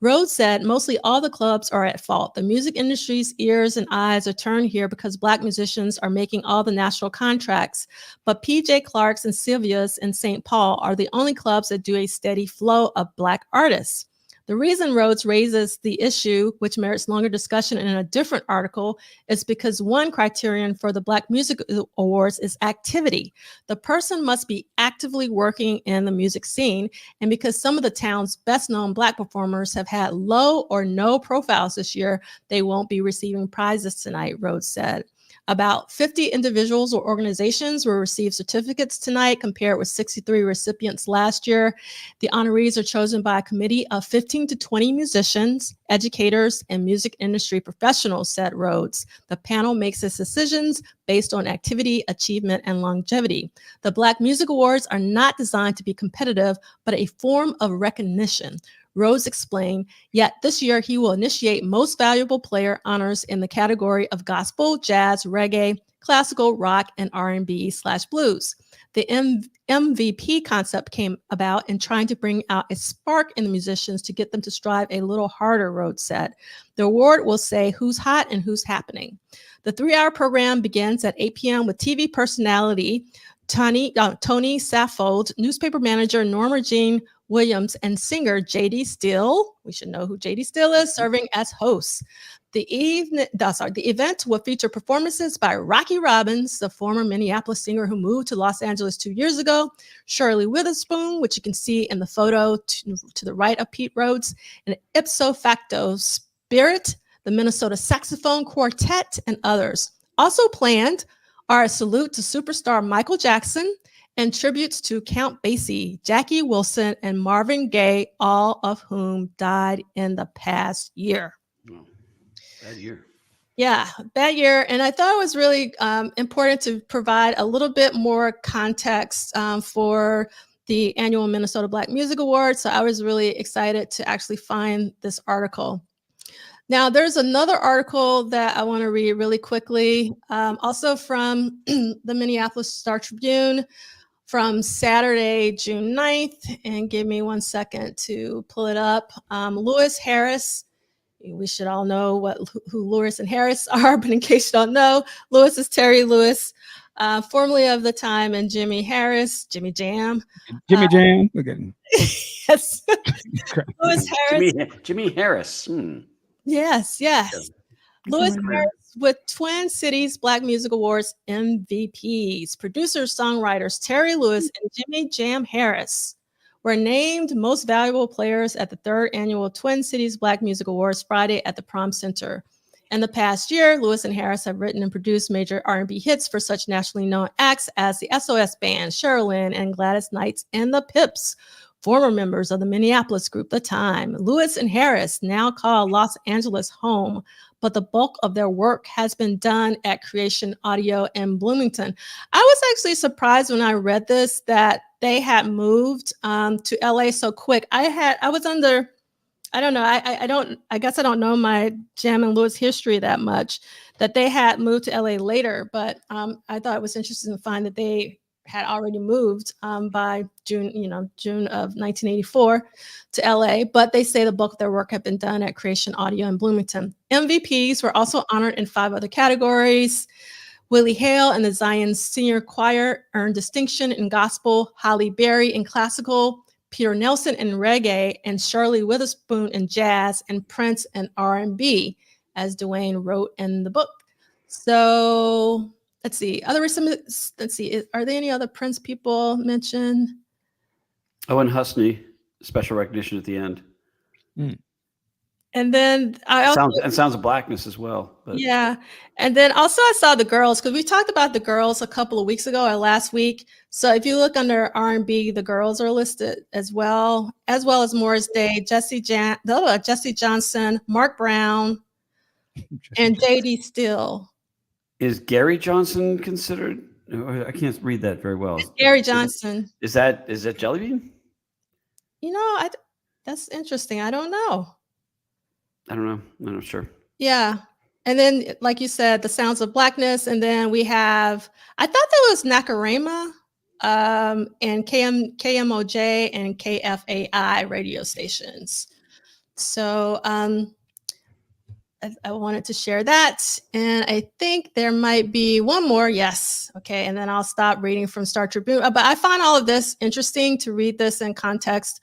Rhodes said mostly all the clubs are at fault. The music industry's ears and eyes are turned here because Black musicians are making all the national contracts. But PJ Clark's and Sylvia's in St. Paul are the only clubs that do a steady flow of Black artists. The reason Rhodes raises the issue, which merits longer discussion in a different article, is because one criterion for the Black Music Awards is activity. The person must be actively working in the music scene, and because some of the town's best-known Black performers have had low or no profiles this year, they won't be receiving prizes tonight, Rhodes said. About 50 individuals or organizations will receive certificates tonight, compared with 63 recipients last year. The honorees are chosen by a committee of 15 to 20 musicians, educators, and music industry professionals, said Rhodes. The panel makes its decisions based on activity, achievement, and longevity. The Black Music Awards are not designed to be competitive, but a form of recognition. Rhodes explained, yet this year he will initiate Most Valuable Player honors in the category of gospel, jazz, reggae, classical, rock, and R&B/blues. The MVP concept came about in trying to bring out a spark in the musicians to get them to strive a little harder, Rhodes said. The award will say who's hot and who's happening. The 3-hour program begins at 8 p.m. with TV personality Tony Saffold, newspaper manager Norma Jean Williams, and singer J.D. Steele. We should know who J.D. Steele is, serving as hosts. The event will feature performances by Rocky Robbins, the former Minneapolis singer who moved to Los Angeles 2 years ago, Shirley Witherspoon, which you can see in the photo to the right of Pete Rhodes, and ipso facto Spirit, the Minnesota Saxophone Quartet, and others. Also planned are a salute to superstar Michael Jackson and tributes to Count Basie, Jackie Wilson, and Marvin Gaye, all of whom died in the past year.
Oh, bad year.
Yeah, bad year. And I thought it was really important to provide a little bit more context for the annual Minnesota Black Music Awards. So I was really excited to actually find this article. Now, there's another article that I want to read really quickly, also from the Minneapolis Star-Tribune from Saturday, June 9th. And give me 1 second to pull it up. Lewis Harris. We should all know who Lewis and Harris are, but in case you don't know, Lewis is Terry Lewis, formerly of The Time, and Jimmy Harris, Jimmy Jam.
Jimmy Jam. Look at him.
Yes. Lewis Harris.
Jimmy Harris.
Yes. Lewis Harris with Twin Cities Black Music Awards MVPs. Producers, songwriters Terry Lewis and Jimmy Jam Harris were named most valuable players at the 3rd annual Twin Cities Black Music Awards Friday at the Prom Center. In the past year, Lewis and Harris have written and produced major R&B hits for such nationally known acts as the SOS Band, Sherilyn, and Gladys Knight and the Pips, former members of the Minneapolis group The Time. Lewis and Harris now call Los Angeles home, but the bulk of their work has been done at Creation Audio in Bloomington. I was actually surprised when I read this that they had moved to LA so quick. I guess I don't know my Jam and Lewis history that much, that they had moved to LA later, but I thought it was interesting to find that they had already moved by June of 1984 to LA, but they say the bulk of their work had been done at Creation Audio in Bloomington. MVPs were also honored in 5 other categories. Willie Hale and the Zion Senior Choir earned distinction in gospel, Holly Berry in classical, Peter Nelson in reggae, and Shirley Witherspoon in jazz, and Prince in R&B, as Dwayne wrote in the book. So let's see. Are there any other Prince people mentioned?
Oh, and Husney, special recognition at the end.
And then
Sounds of Blackness as well. But.
Yeah. And then also I saw the girls, because we talked about the girls a couple of weeks ago or last week. So if you look under R&B, the girls are listed as well as Morris Day, Jesse Johnson, Mark Brown, and J.D. Steele.
Is Gary Johnson considered? I can't read that very well.
It's Gary Johnson.
Is that Jellybean?
That's interesting. I don't know.
I'm not sure. Yeah.
And then, like you said, the Sounds of Blackness. And then we have, I thought that was Nakarima and KMOJ and KFAI radio stations. So I wanted to share that. And I think there might be one more. Yes. Okay. And then I'll stop reading from Star Tribune. But I find all of this interesting to read this in context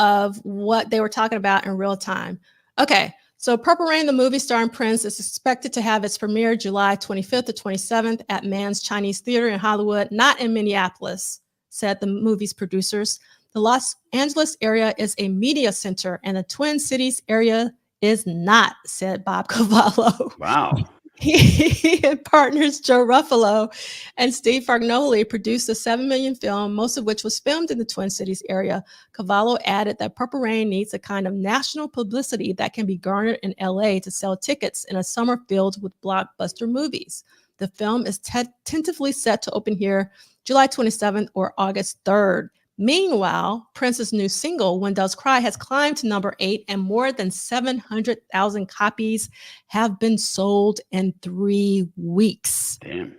of what they were talking about in real time. Okay. So Purple Rain, the movie starring Prince, is expected to have its premiere July 25th to 27th at Mann's Chinese Theater in Hollywood, not in Minneapolis, said the movie's producers. The Los Angeles area is a media center and the Twin Cities area is not, said Bob Cavallo.
Wow.
He and partners Joe Ruffalo and Steve Fargnoli produced a $7 million film, most of which was filmed in the Twin Cities area. Cavallo added that Purple Rain needs a kind of national publicity that can be garnered in LA to sell tickets in a summer filled with blockbuster movies. The film is tentatively set to open here July 27th or August 3rd. Meanwhile, Prince's new single, When Doves Cry, has climbed to number 8 and more than 700,000 copies have been sold in 3 weeks.
Damn.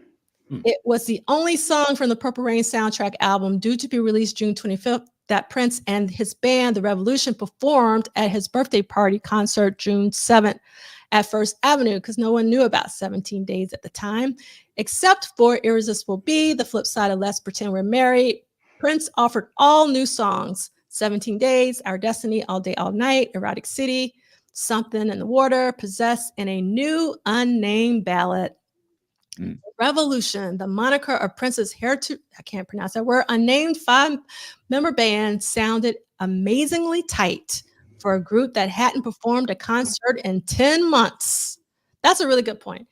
It was the only song from the Purple Rain soundtrack album due to be released June 25th that Prince and his band, The Revolution, performed at his birthday party concert June 7th at First Avenue because no one knew about 17 Days at the time, except for Irresistible Be, the flip side of Let's Pretend We're Married. Prince offered all new songs: 17 Days, Our Destiny, All Day, All Night, Erotic City, Something in the Water, Possessed, and a new unnamed ballad. Revolution, the moniker of Prince's heritage, I can't pronounce that word, unnamed 5-member band, sounded amazingly tight for a group that hadn't performed a concert in 10 months. That's a really good point,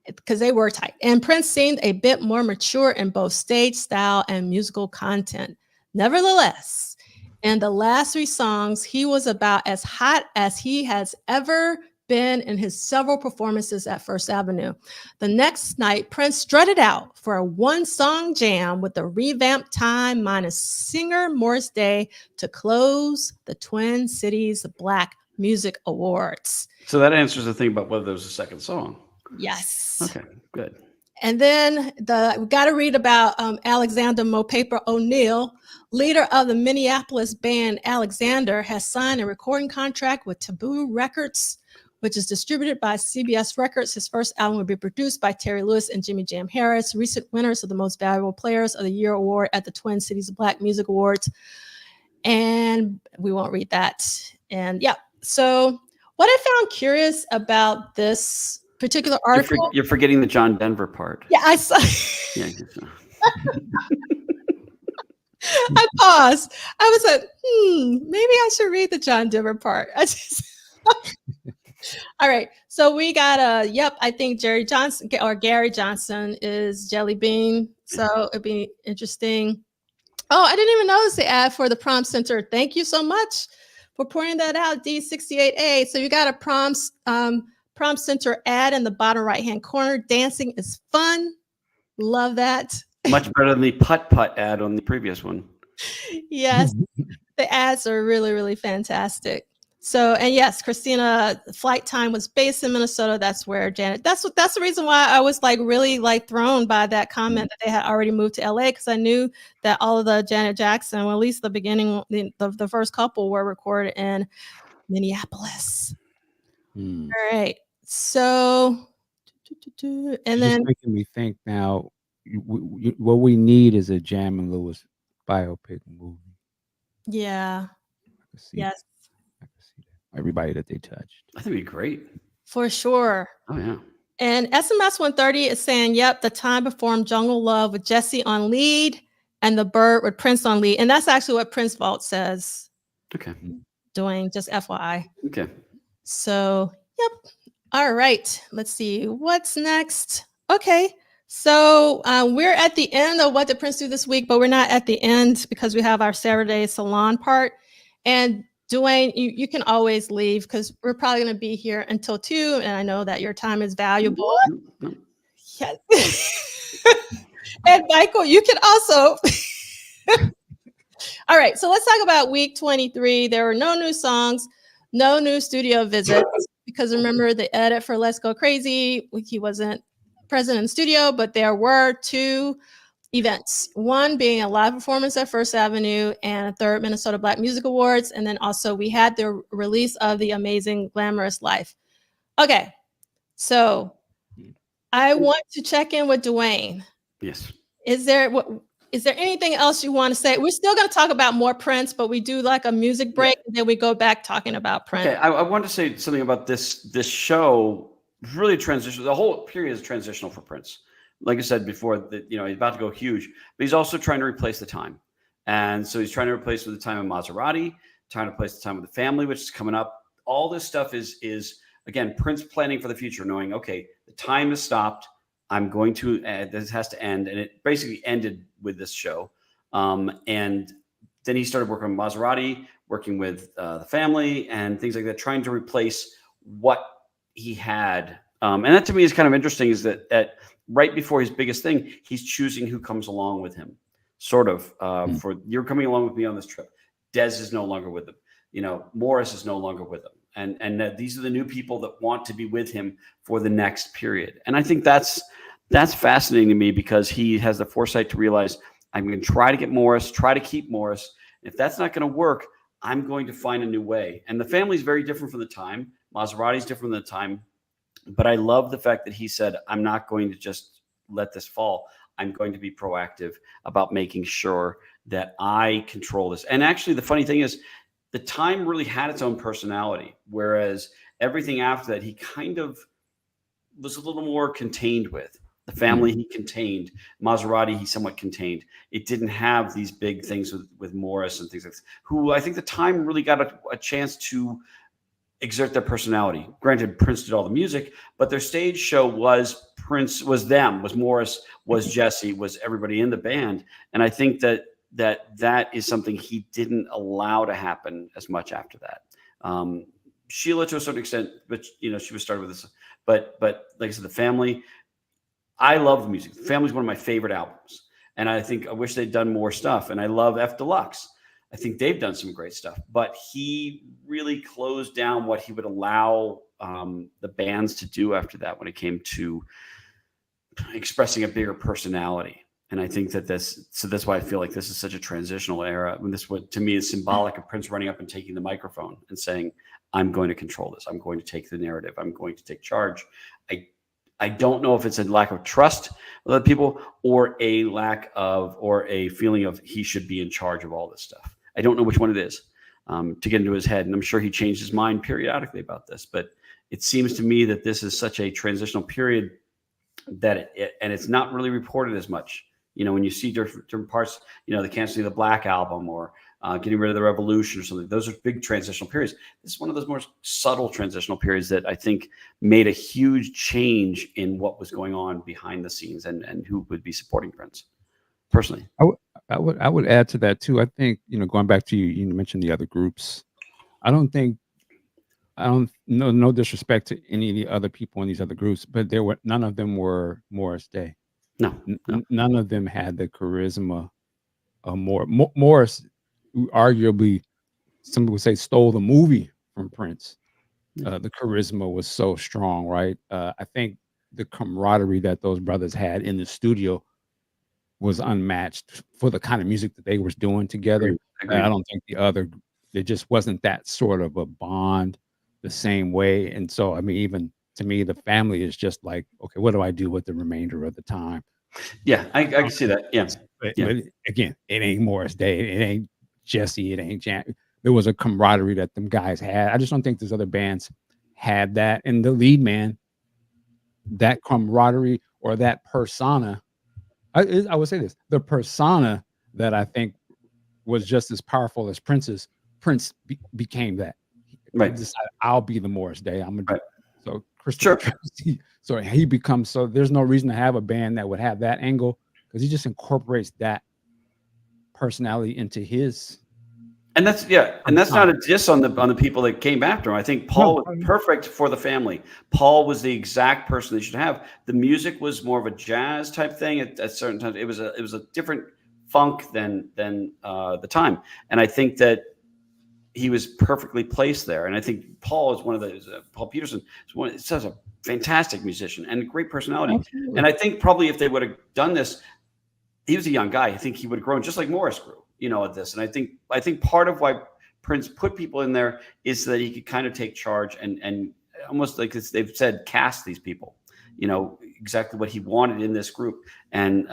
because they were tight. And Prince seemed a bit more mature in both stage style and musical content. Nevertheless, in the last 3 songs, he was about as hot as he has ever been in his several performances at First Avenue. The next night, Prince strutted out for a 1-song jam with the revamped Time minus singer Morris Day to close the Twin Cities Black Music Awards.
So that answers the thing about whether there was a second song.
Yes.
Okay, good.
And then we got to read about Alexander Mo Paper O'Neill, leader of the Minneapolis band Alexander, has signed a recording contract with Taboo Records, which is distributed by CBS Records. His first album will be produced by Terry Lewis and Jimmy Jam Harris, recent winners of the Most Valuable Players of the Year award at the Twin Cities Black Music Awards. And we won't read that. And yeah, so what I found curious about this particular article.
You're forgetting the John Denver part.
Yeah, I saw.
Yeah.
I paused. I was like, maybe I should read the John Denver part. All right. So we got I think Gary Johnson is Jelly Bean. So it'd be interesting. Oh, I didn't even notice the ad for the prom center. Thank you so much for pointing that out, D68A. So you got a prom center ad in the bottom right-hand corner. Dancing is fun. Love that.
Much better than the putt-putt ad on the previous one.
Yes. The ads are really, really fantastic. So, and yes, Christina, Flight Time was based in Minnesota. That's where Janet, that's the reason why I was really thrown by that comment that they had already moved to LA, because I knew that all of the Janet Jackson, well, at least the beginning, the first couple were recorded in Minneapolis. All right. So, and then
just making me think now, what we need is a Jam and Lewis biopic movie.
Yeah. Yes.
I can see that. Everybody that they touched.
I think it'd be great.
For sure.
Oh, yeah.
And SMS 130 is saying, yep, the Time performed Jungle Love with Jesse on lead and The Bird with Prince on lead. And that's actually what Prince Vault says.
Okay.
Doing, just FYI.
Okay.
So, yep. All right. Let's see. What's next? Okay. So we're at the end of What Did Prince Do This Week, but we're not at the end because we have our Saturday salon part. And Dwayne, you can always leave because we're probably going to be here until 2. And I know that your time is valuable. Yes. And Michael, you can also. All right. So let's talk about week 23. There were no new songs, no new studio visits, because remember the edit for Let's Go Crazy, he wasn't present in the studio, but there were 2 events, one being a live performance at First Avenue and a 3rd Minnesota Black Music Awards. And then also we had the release of the amazing Glamorous Life. Okay. So I want to check in with Dwayne.
Yes.
Is there anything else you want to say? We're still going to talk about more Prince, but we do like a music break, and then we go back talking about Prince.
Okay, I want to say something about this show. Really transitional. The whole period is transitional for Prince. Like I said before, that he's about to go huge, but he's also trying to replace the time, and so he's trying to replace with the time of Maserati, trying to replace the time with the family, which is coming up. All this stuff is again Prince planning for the future, knowing okay, the time has stopped. I'm going to, this has to end. And it basically ended with this show. And then he started working with Maserati, working with the family and things like that, trying to replace what he had. And that to me is kind of interesting, is that right before his biggest thing, he's choosing who comes along with him, sort of, for you're coming along with me on this trip. Dez is no longer with him. Morris is no longer with him. And these are the new people that want to be with him for the next period. And I think that's fascinating to me, because he has the foresight to realize, I'm going to try to get Morris, try to keep Morris. If that's not going to work, I'm going to find a new way. And the family is very different from the time. Maserati is different than the time. But I love the fact that he said, I'm not going to just let this fall. I'm going to be proactive about making sure that I control this. And actually, the funny thing is, the time really had its own personality, whereas everything after that, he kind of was a little more contained with. The family he contained, Maserati he somewhat contained. It didn't have these big things with Morris and things like this, who I think the time really got a chance to exert their personality. Granted, Prince did all the music, but their stage show was Prince, was them, was Morris, was Jesse, was everybody in the band. And I think that is something he didn't allow to happen as much after that. Sheila to a certain extent, but she was started with this. But like I said, the family, I love the music. The Family's one of my favorite albums. And I wish they'd done more stuff. And I love F Deluxe. I think they've done some great stuff, but he really closed down what he would allow the bands to do after that when it came to expressing a bigger personality. And I think that's why I feel like this is such a transitional era. When this, what to me is symbolic of Prince running up and taking the microphone and saying, I'm going to control this. I'm going to take the narrative. I'm going to take charge. I don't know if it's a lack of trust with other people or a lack of, or a feeling of he should be in charge of all this stuff. I don't know which one it is to get into his head. And I'm sure he changed his mind periodically about this, but it seems to me that this is such a transitional period that and it's not really reported as much. When you see different parts, the canceling of the Black Album or getting rid of the Revolution or something, those are big transitional periods. This is one of those more subtle transitional periods that I think made a huge change in what was going on behind the scenes and who would be supporting Prince. Personally,
I would add to that too. I think going back to you mentioned the other groups. I don't no disrespect to any of the other people in these other groups, but none of them were Morris Day.
No.
None of them had the charisma of Morris. Arguably, some people would say stole the movie from Prince. The charisma was so strong, right? I think the camaraderie that those brothers had in the studio was unmatched for the kind of music that they were doing together.
Agreed.
I don't think there just wasn't that sort of a bond the same way. And so, I mean, even to me, the family is just like, okay, what do I do with the remainder of the time?
Yeah, I can see that. Yeah.
But again, it ain't Morris Day. It ain't Jesse. It ain't Jan. There was a camaraderie that them guys had. I just don't think these other bands had that. And the lead man, that camaraderie or that persona, I would say this, the persona that I think was just as powerful as Prince's, Prince became that.
Right.
He decided, I'll be the Morris Day. I'm gonna do so.
Sure.
So he becomes, so there's no reason to have a band that would have that angle because he just incorporates that personality into his.
And that's not a diss on the people that came after him. I think Paul was perfect for the family. Paul was the exact person they should have. The music was more of a jazz type thing at certain times. It was a different funk than the time. And I think that he was perfectly placed there. And I think Paul is one of those. Paul Peterson is such a fantastic musician and a great personality. Absolutely. And I think probably if they would have done this, he was a young guy. I think he would have grown just like Morris grew, at this. And I think part of why Prince put people in there is so that he could kind of take charge and almost like they've said, cast these people, exactly what he wanted in this group. And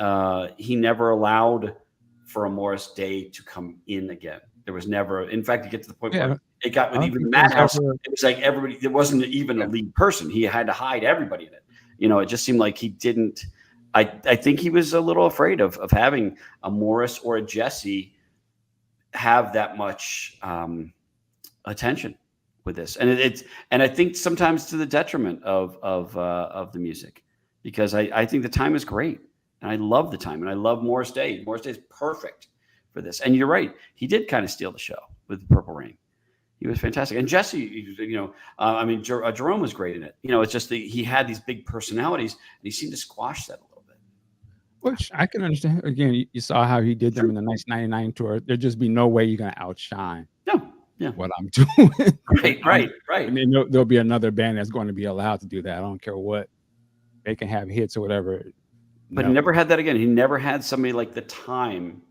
he never allowed for a Morris Day to come in again. There was never, in fact, you get to the point where it got with even Madhouse. It was like everybody, there wasn't even a lead person. He had to hide everybody in it. It just seemed like he didn't. I think he was a little afraid of having a Morris or a Jesse have that much attention with this, and I think sometimes to the detriment of the music, because I think the time is great and I love the time and I love Morris Day. Morris Day is perfect for this, and you're right, he did kind of steal the show with Purple Rain. He was fantastic, and Jesse, Jerome was great in it. It's just he had these big personalities, and he seemed to squash that a little bit.
Which I can understand. Again, you saw how he did them in the 1999 tour. There'd just be no way you're going to outshine what I'm doing.
Right.
I mean, there'll be another band that's going to be allowed to do that. I don't care what. They can have hits or whatever.
But he never had that again. He never had somebody like the time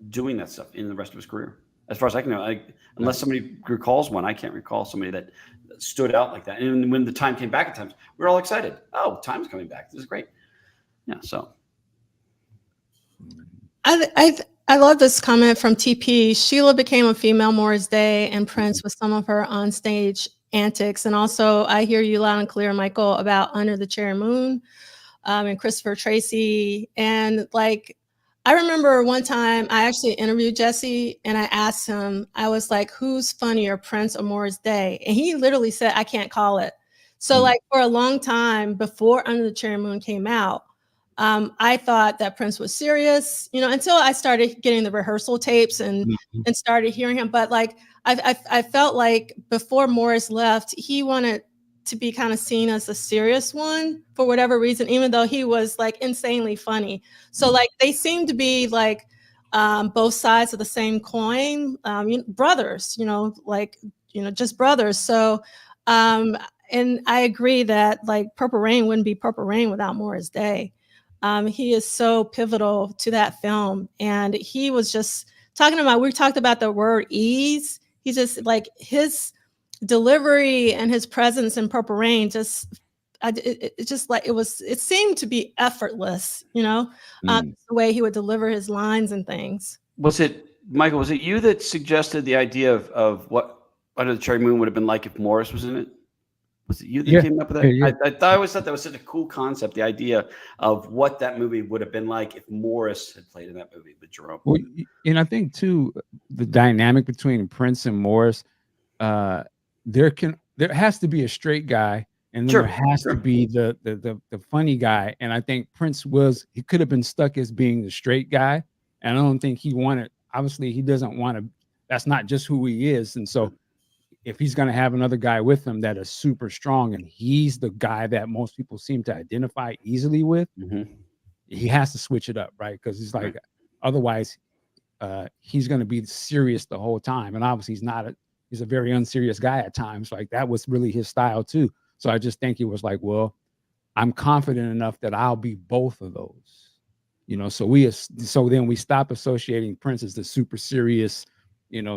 doing that stuff in the rest of his career. as far as I can know. Unless somebody recalls one, I can't recall somebody that stood out like that. And when the time came back at times, we were all excited. Oh, time's coming back. This is great. Yeah. So
I love this comment from TP. Sheila became a female Morris Day and Prince with some of her onstage antics. And also, I hear you loud and clear, Michael, about Under the Cherry Moon and Christopher Tracy. And like, I remember one time I actually interviewed Jesse and I asked him, I was like, who's funnier, Prince or Morris Day? And he literally said, I can't call it. So like for a long time before Under the Cherry Moon came out, I thought that Prince was serious, you know, until I started getting the rehearsal tapes and started hearing him. But like, I felt like before Morris left, he wanted to be kind of seen as a serious one for whatever reason, even though he was like insanely funny. So like they seem to be like both sides of the same coin, brothers, like, just brothers. So, and I agree that like Purple Rain wouldn't be Purple Rain without Morris Day. He is so pivotal to that film. And he was just talking about, we talked about the word ease. He's just like his delivery and his presence in Purple Rain it seemed to be effortless, the way he would deliver his lines and things.
Michael, was it you that suggested the idea of what Under the Cherry Moon would have been like if Morris was in it? Was it you that came up with that? Yeah. I always thought that was such a cool concept, the idea of what that movie would have been like if Morris had played in that movie with Jerome.
Well, and I think too, the dynamic between Prince and Morris, there has to be a straight guy, and then there has to be the funny guy. And I think Prince he could have been stuck as being the straight guy, and I don't think he wanted. Obviously, he doesn't want to. That's not just who he is, and so. If he's going to have another guy with him that is super strong and he's the guy that most people seem to identify easily with, he has to switch it up, right? Because he's like, otherwise, he's going to be serious the whole time. And obviously, he's a very unserious guy at times. Like that was really his style too. So I just think he was like, well, I'm confident enough that I'll be both of those, So then we stop associating Prince as the super serious,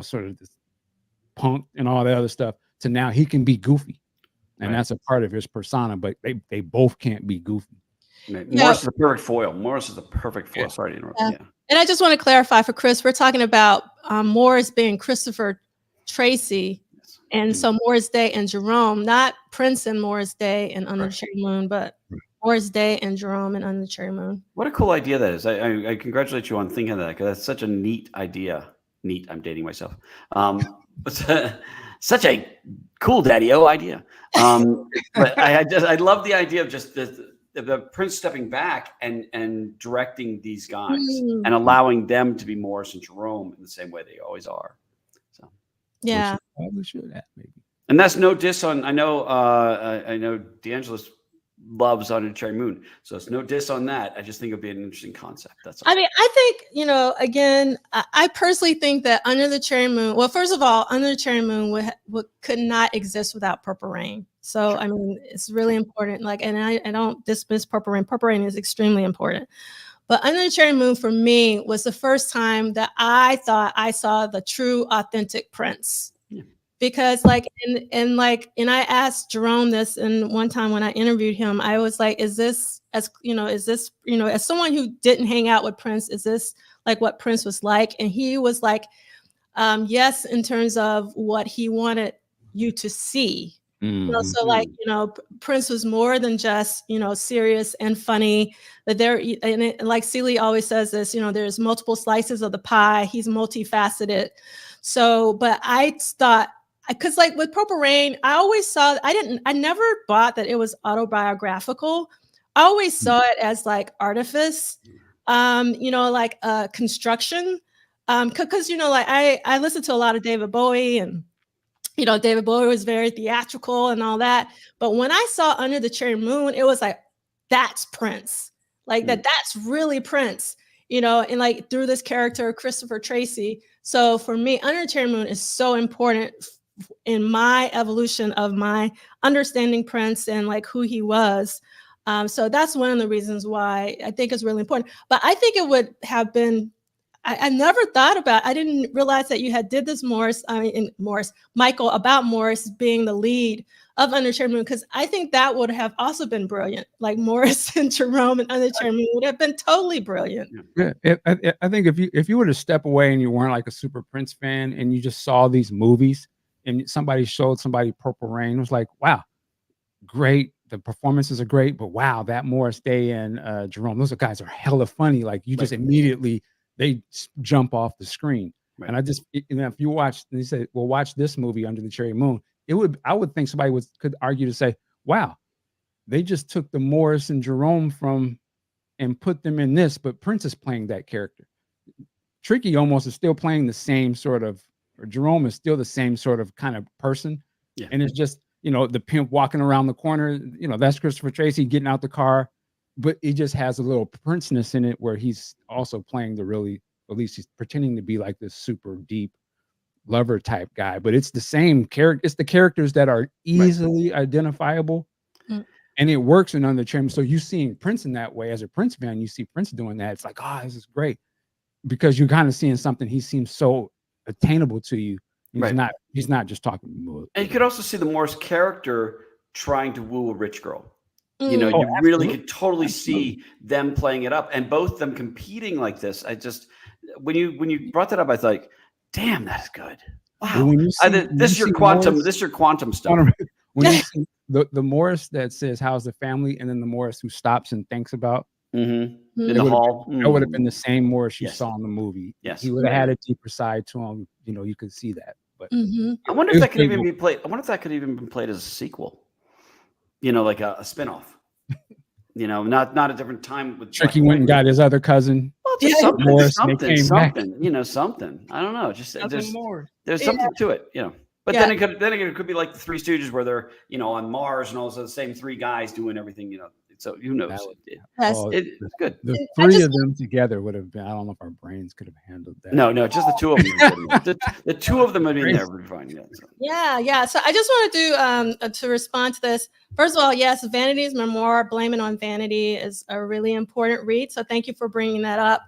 sort of this punk and all that other stuff to now he can be goofy, and that's a part of his persona, but they both can't be goofy.
Morris is a perfect foil. Sorry to interrupt. Yeah.
And I just want to clarify for Chris, we're talking about Morris being Christopher Tracy, and so Morris Day and Jerome, not Prince and Morris Day and Under the Cherry Moon, but Morris Day and Jerome and Under the Cherry Moon.
What a cool idea that is. I congratulate you on thinking of that, because that's such a neat idea. I'm dating myself. Such a cool daddy-o idea. But I love the idea of just the Prince stepping back and directing these guys and allowing them to be Morris and Jerome in the same way they always are. So
yeah,
we should have maybe.
And that's no diss on. I know DeAngelis loves Under the Cherry Moon, so it's no diss on that. I just think it'd be an interesting concept. That's all.
I mean, I think, again, I personally think that Under the Cherry Moon, well, first of all, Under the Cherry Moon could not exist without Purple Rain. So I mean, it's really important. Like, and I don't dismiss Purple Rain. Purple Rain is extremely important. But Under the Cherry Moon for me was the first time that I thought I saw the true authentic Prince. Because like, and I asked Jerome this, and one time when I interviewed him, I was like, is this, as someone who didn't hang out with Prince, is this like what Prince was like? And he was like, yes, in terms of what he wanted you to see. So like, Prince was more than just, serious and funny. That like Celie always says this, there's multiple slices of the pie. He's multifaceted. So, but I thought, because like with Purple Rain, I always saw, I never bought that it was autobiographical. I always saw it as like artifice, like construction. Because, like I listened to a lot of David Bowie, and, David Bowie was very theatrical and all that. But when I saw Under the Cherry Moon, it was like, that's Prince. Like that's really Prince, and like through this character, Christopher Tracy. So for me, Under the Cherry Moon is so important in my evolution of my understanding Prince and like who he was. So that's one of the reasons why I think it's really important. But I think it would have been I never thought about, I didn't realize that you had did this, Michael, about Morris being the lead of Under Cherry Moon, because I think that would have also been brilliant. Like Morris and Jerome and Under Cherry Moon would have been totally brilliant.
Yeah, I think if you were to step away and you weren't like a super Prince fan and you just saw these movies and somebody showed somebody Purple Rain, it was like, wow, great. The performances are great, but wow, that Morris Day and Jerome, those guys are hella funny. Like you just immediately they jump off the screen. Right. And I just, if you watch, and you say, well, watch this movie Under the Cherry Moon, I would think somebody could argue to say, wow, they just took the Morris and Jerome and put them in this, but Prince is playing that character. Tricky almost is still playing the same sort of, or Jerome is still the same sort of kind of person. Yeah. And it's just, the pimp walking around the corner, that's Christopher Tracy getting out the car, but it just has a little Prince-ness in it where he's also playing at least he's pretending to be like this super deep lover type guy, but it's the same character. It's the characters that are easily identifiable. And it works in Under the Cherry. So you seeing Prince in that way as a Prince fan, you see Prince doing that. It's like, oh, this is great, because you're kind of seeing something. He seems so attainable to you. He's not just talking.
And you could also see the Morris character trying to woo a rich girl. You really could totally see them playing it up, and both them competing like this. I just when you brought that up, I thought, damn, that's good. Wow, this is your quantum stuff.
When you see the Morris that says how's the family, and then the Morris who stops and thinks about
in the hall,
that would have been the same Morris you saw in the movie.
Yes,
he would have had a deeper side to him. You could see that. But
I wonder if that could even be played. I wonder if that could even be played as a sequel. Like a spinoff. Not a different time with
Tricky went and got his other cousin.
Well, just something. Something. I don't know. Just there's something to it. But then it could be like the Three Stooges, where they're on Mars and also the same three guys doing everything. So who knows? It's good.
The three of them together would have been. I don't know if our brains could have handled that.
No, just the two of them. the two of them would be there would be fine.
Yeah. So I just want to do to respond to this. First of all, yes, Vanity's memoir, Blame It on Vanity, is a really important read. So thank you for bringing that up.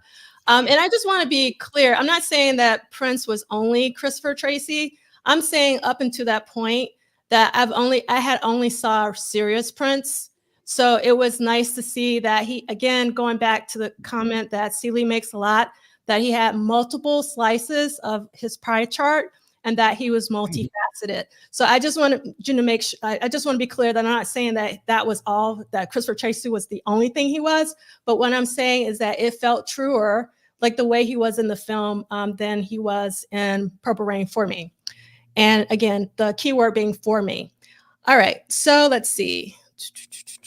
And I just want to be clear. I'm not saying that Prince was only Christopher Tracy. I'm saying up until that point that I had only saw serious Prince. So it was nice to see that he, again, going back to the comment that Celie makes a lot, that he had multiple slices of his pie chart and that he was multifaceted. So I just want to make sure, I just want to be clear that I'm not saying that was all, that Christopher Tracy was the only thing he was. But what I'm saying is that it felt truer, like the way he was in the film, than he was in Purple Rain for me. And again, the keyword being for me. All right, so let's see.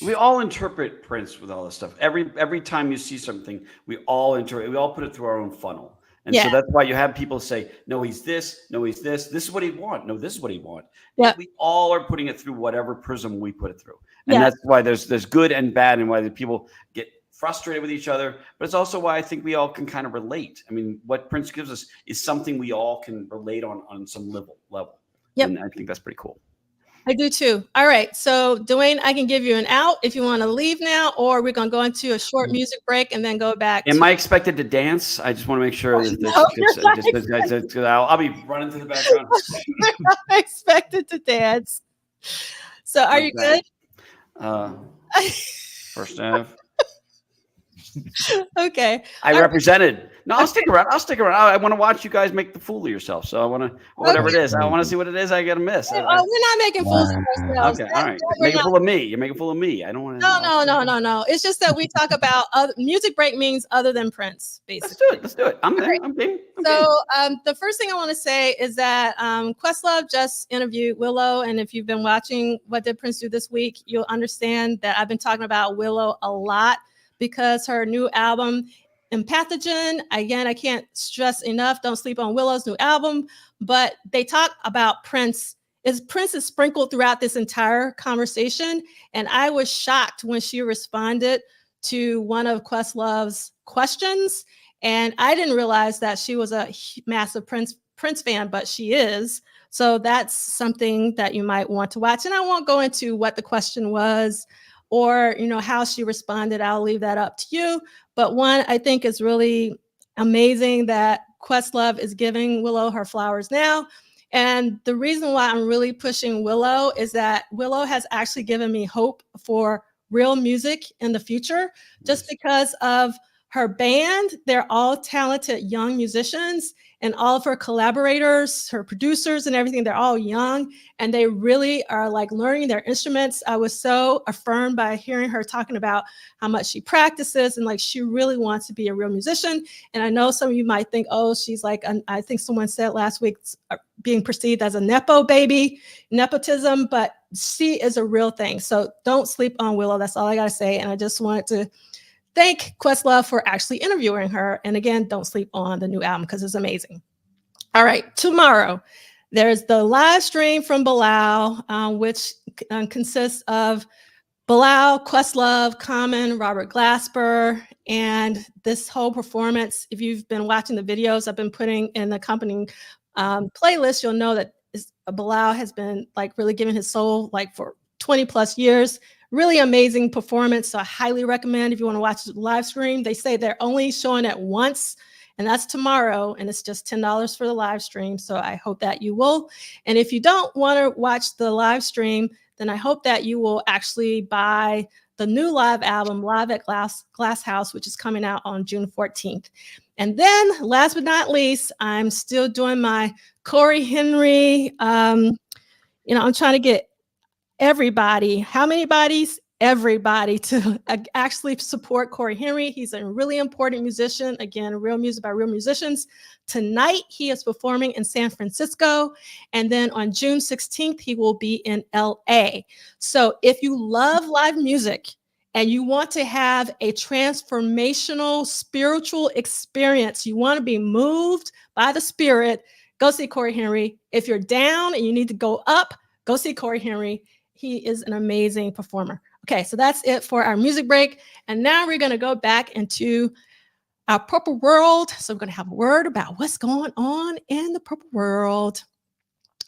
We all interpret Prince with all this stuff. Every time you see something, we all put it through our own funnel. And so that's why you have people say, no, he's this, no, he's this. This is what he want. No, this is what he want. Yeah. We all are putting it through whatever prism we put it through. And that's why there's good and bad, and why the people get frustrated with each other. But it's also why I think we all can kind of relate. I mean, what Prince gives us is something we all can relate on some level. Yep. And I think that's pretty cool.
I do too. All right. So, Dwayne, I can give you an out if you want to leave now, or we're going to go into a short music break and then go back.
Am I expected to dance? I just want to make sure that I'll be running through the background.
I'm expected to dance. So, are you good?
First half.
Okay.
I represented. No, I'll stick around. I want to watch you guys make the fool of yourself. So I want to, whatever it is, I want to see what it is I got to miss.
We're not making fools of ourselves.
Okay, all right. Make a fool of me. You're making a fool of me. I don't want to.
No. It's just that we talk about music break means other than Prince, basically.
Let's do it. I'm there. Right. I'm game.
So the first thing I want to say is that Questlove just interviewed Willow. And if you've been watching What Did Prince Do This Week, you'll understand that I've been talking about Willow a lot, because her new album, Empathogen, again, I can't stress enough, don't sleep on Willow's new album, but they talk about Prince. Prince is sprinkled throughout this entire conversation. And I was shocked when she responded to one of Questlove's questions. And I didn't realize that she was a massive Prince fan, but she is. So that's something that you might want to watch. And I won't go into what the question was, or how she responded. I'll leave that up to you. But one I think is really amazing that Questlove is giving Willow her flowers now. And the reason why I'm really pushing Willow is that Willow has actually given me hope for real music in the future, just because of her band. They're all talented young musicians, and all of her collaborators, her producers and everything, they're all young, and they really are like learning their instruments. I was so affirmed by hearing her talking about how much she practices, and like she really wants to be a real musician. And I know some of you might think, oh, she's like, I think someone said last week, being perceived as a Nepo baby, nepotism, but she is a real thing. So don't sleep on Willow. That's all I got to say. And I just wanted to thank Questlove for actually interviewing her. And again, don't sleep on the new album because it's amazing. All right, tomorrow, there's the live stream from Bilal, which consists of Bilal, Questlove, Common, Robert Glasper, and this whole performance. If you've been watching the videos I've been putting in the accompanying playlist, you'll know that Bilal has been like really giving his soul like for 20 plus years. Really amazing performance. So I highly recommend if you want to watch the live stream. They say they're only showing it once, and that's tomorrow, and it's just $10 for the live stream. So I hope that you will. And if you don't want to watch the live stream, then I hope that you will actually buy the new live album, Live at Glass House, which is coming out on June 14th. And then last but not least, I'm still doing my Corey Henry. I'm trying to get everybody. How many bodies? Everybody to actually support Corey Henry. He's a really important musician. Again, real music by real musicians. Tonight, he is performing in San Francisco. And then on June 16th, he will be in LA. So if you love live music and you want to have a transformational spiritual experience, you want to be moved by the Spirit, go see Corey Henry. If you're down and you need to go up, go see Corey Henry. He is an amazing performer. Okay, so that's it for our music break. And now we're going to go back into our purple world. So we're going to have a word about what's going on in the purple world.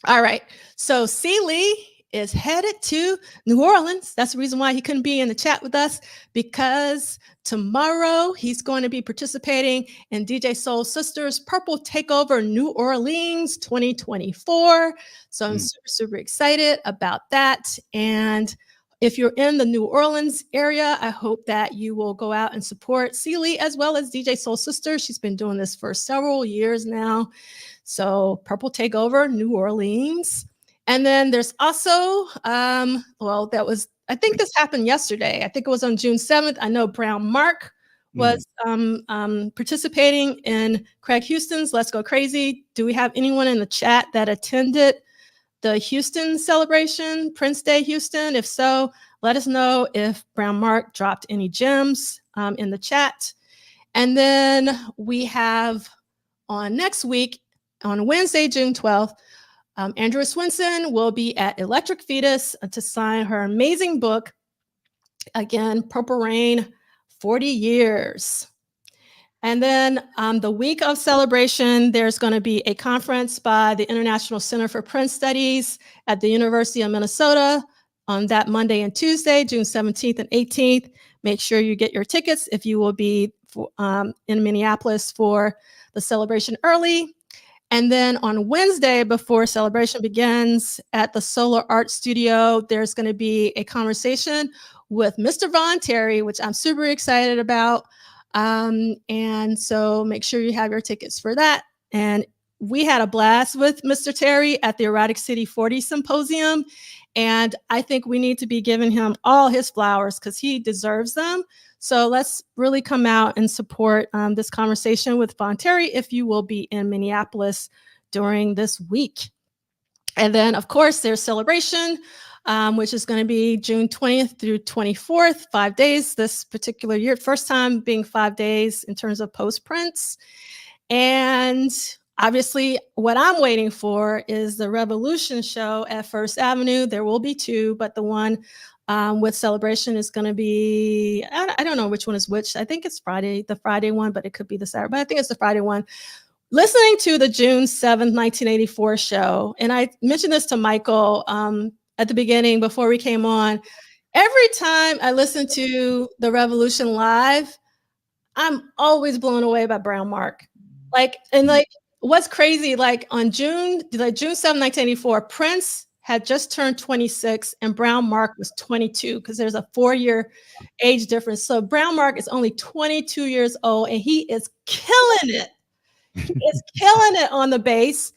All right, so C. Lee is headed to New Orleans. That's the reason why he couldn't be in the chat with us, because tomorrow he's going to be participating in DJ Soul Sisters Purple Takeover New Orleans 2024. So I'm super, super excited about that. And if you're in the New Orleans area, I hope that you will go out and support Celie as well as DJ Soul Sisters. She's been doing this for several years now. So Purple Takeover New Orleans. And then there's also, I think this happened yesterday. I think it was on June 7th. I know Brown Mark was participating in Craig Houston's Let's Go Crazy. Do we have anyone in the chat that attended the Houston celebration, Prince Day Houston? If so, let us know if Brown Mark dropped any gems in the chat. And then we have on next week, on Wednesday, June 12th, Andrea Swinson will be at Electric Fetus to sign her amazing book, again, Purple Rain, 40 Years. And then the week of celebration, there's going to be a conference by the International Center for Prince Studies at the University of Minnesota on that Monday and Tuesday, June 17th and 18th. Make sure you get your tickets if you will be in Minneapolis for the celebration early. And then on Wednesday, before celebration begins at the Solar Art Studio, there's going to be a conversation with Mr. Von Terry, which I'm super excited about. And so make sure you have your tickets for that. And we had a blast with Mr. Terry at the Erotic City 40 Symposium. And I think we need to be giving him all his flowers because he deserves them. So let's really come out and support this conversation with Von Terry if you will be in Minneapolis during this week. And then, of course, there's Celebration, which is going to be June 20th through 24th, 5 days this particular year. First time being 5 days in terms of post-prints. And obviously, what I'm waiting for is the Revolution show at First Avenue. There will be two, but the one with Celebration is going to be, I don't know which one is which. I think it's the Friday one, but it could be the Saturday, but I think it's the Friday one. Listening to the June 7th, 1984 show, and I mentioned this to Michael at the beginning before we came on, every time I listen to the Revolution live, I'm always blown away by Brown Mark. Like, and like, what's crazy, like on June 7th, 1984, Prince had just turned 26 and Brown Mark was 22 because there's a 4-year age difference. So Brown Mark is only 22 years old and he is killing it. He is killing it on the bass.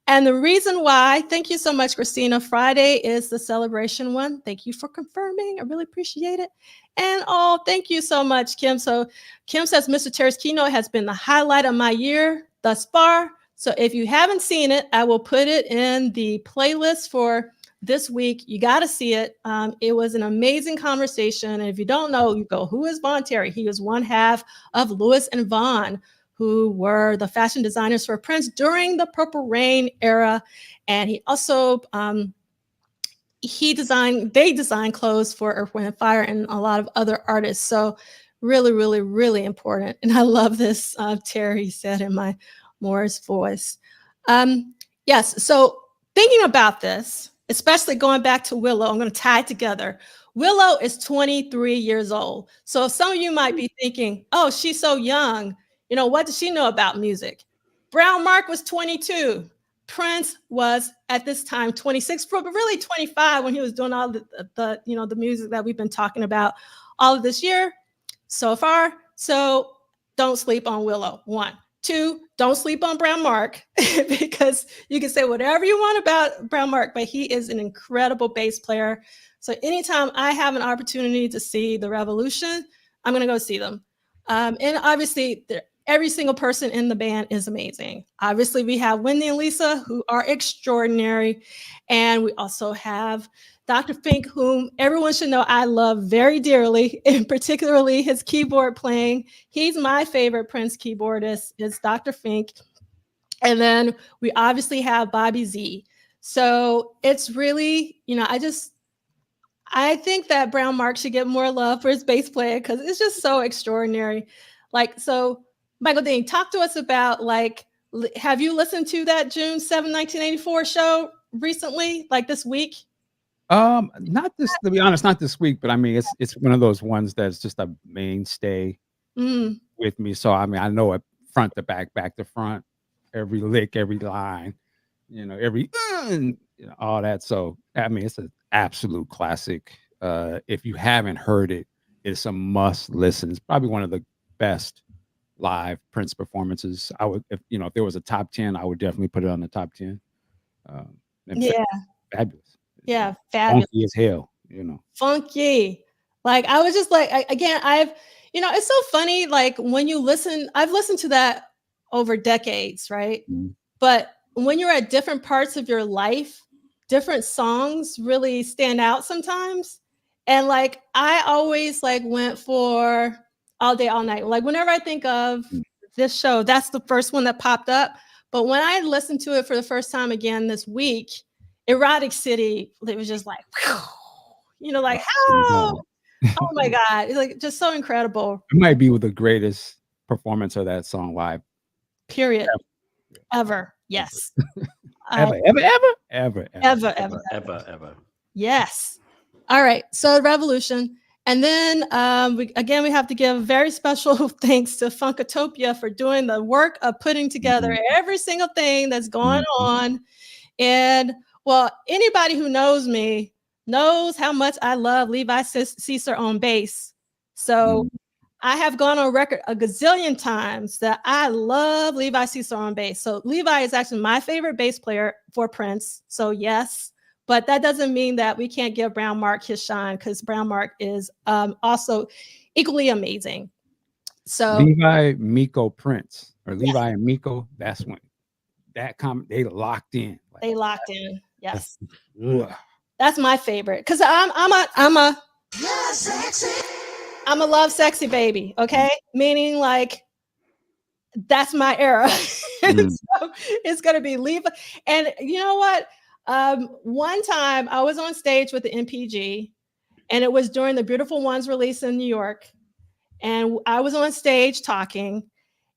And the reason why, thank you so much, Christina. Friday is the celebration one. Thank you for confirming. I really appreciate it. And oh, thank you so much, Kim. So Kim says Mr. Terry's keynote has been the highlight of my year thus far. So if you haven't seen it, I will put it in the playlist for this week. You got to see it. It was an amazing conversation. And if you don't know, you go, who is Von Terry? He was one half of Louis and Von, who were the fashion designers for Prince during the Purple Rain era. And he also, they designed clothes for Earth, Wind & Fire and a lot of other artists. So really, really, really important. And I love this, Terry said in my Morris voice. Yes, so thinking about this, especially going back to Willow, I'm going to tie it together. Willow is 23 years old. So some of you might be thinking, oh, she's so young. You know, what does she know about music? Brown Mark was 22. Prince was at this time 26, but really 25 when he was doing all the music that we've been talking about all of this year so far. So don't sleep on Willow, 1. 2, don't sleep on Brown Mark because you can say whatever you want about Brown Mark, but he is an incredible bass player. So anytime I have an opportunity to see the Revolution, I'm going to go see them. And obviously, every single person in the band is amazing. Obviously, we have Wendy and Lisa, who are extraordinary. And we also have Dr. Fink, whom everyone should know I love very dearly, and particularly his keyboard playing. He's my favorite Prince keyboardist, is Dr. Fink. And then we obviously have Bobby Z. So it's really, I think that Brown Mark should get more love for his bass player because it's just so extraordinary. Like, so Michael Dean, talk to us about, like, have you listened to that June 7, 1984 show recently, like this week?
Not this, to be honest, not this week, but I mean, it's one of those ones that's just a mainstay with me. So I mean, I know it front to back, back to front, every lick, every line, every all that. So I mean, it's an absolute classic. If you haven't heard it, it's a must listen. It's probably one of the best live Prince performances. I would, if there was a top 10, I would definitely put it on the top 10.
Yeah,
fabulous.
Yeah, fabulous.
Funky as hell,
Funky. Like, I was just like, again, it's so funny. Like, when you listen, I've listened to that over decades, right? Mm-hmm. But when you're at different parts of your life, different songs really stand out sometimes. And like, I always went for All Day, All Night. Like, whenever I think of this show, that's the first one that popped up. But when I listened to it for the first time again this week, Erotic City, it was just like, like, how? Oh my God. It's like just so incredible.
It might be the greatest performance of that song live.
Period. Ever. Yes.
Ever.
Yes. All right. So Revolution. And then we have to give very special thanks to Funkatopia for doing the work of putting together every single thing that's going on. And well, anybody who knows me knows how much I love Levi Ceasar on bass. So I have gone on record a gazillion times that I love Levi Ceasar on bass. So Levi is actually my favorite bass player for Prince. So yes, but that doesn't mean that we can't give Brown Mark his shine, because Brown Mark is also equally amazing. So
Levi, Miko, Prince, or Levi and Miko, that's when they locked in.
They locked in. Yes. That's my favorite, because I'm a love sexy baby. Okay. Meaning, like, that's my era. So it's going to be Levi. And you know what? One time I was on stage with the MPG, and it was during the Beautiful Ones release in New York. And I was on stage talking,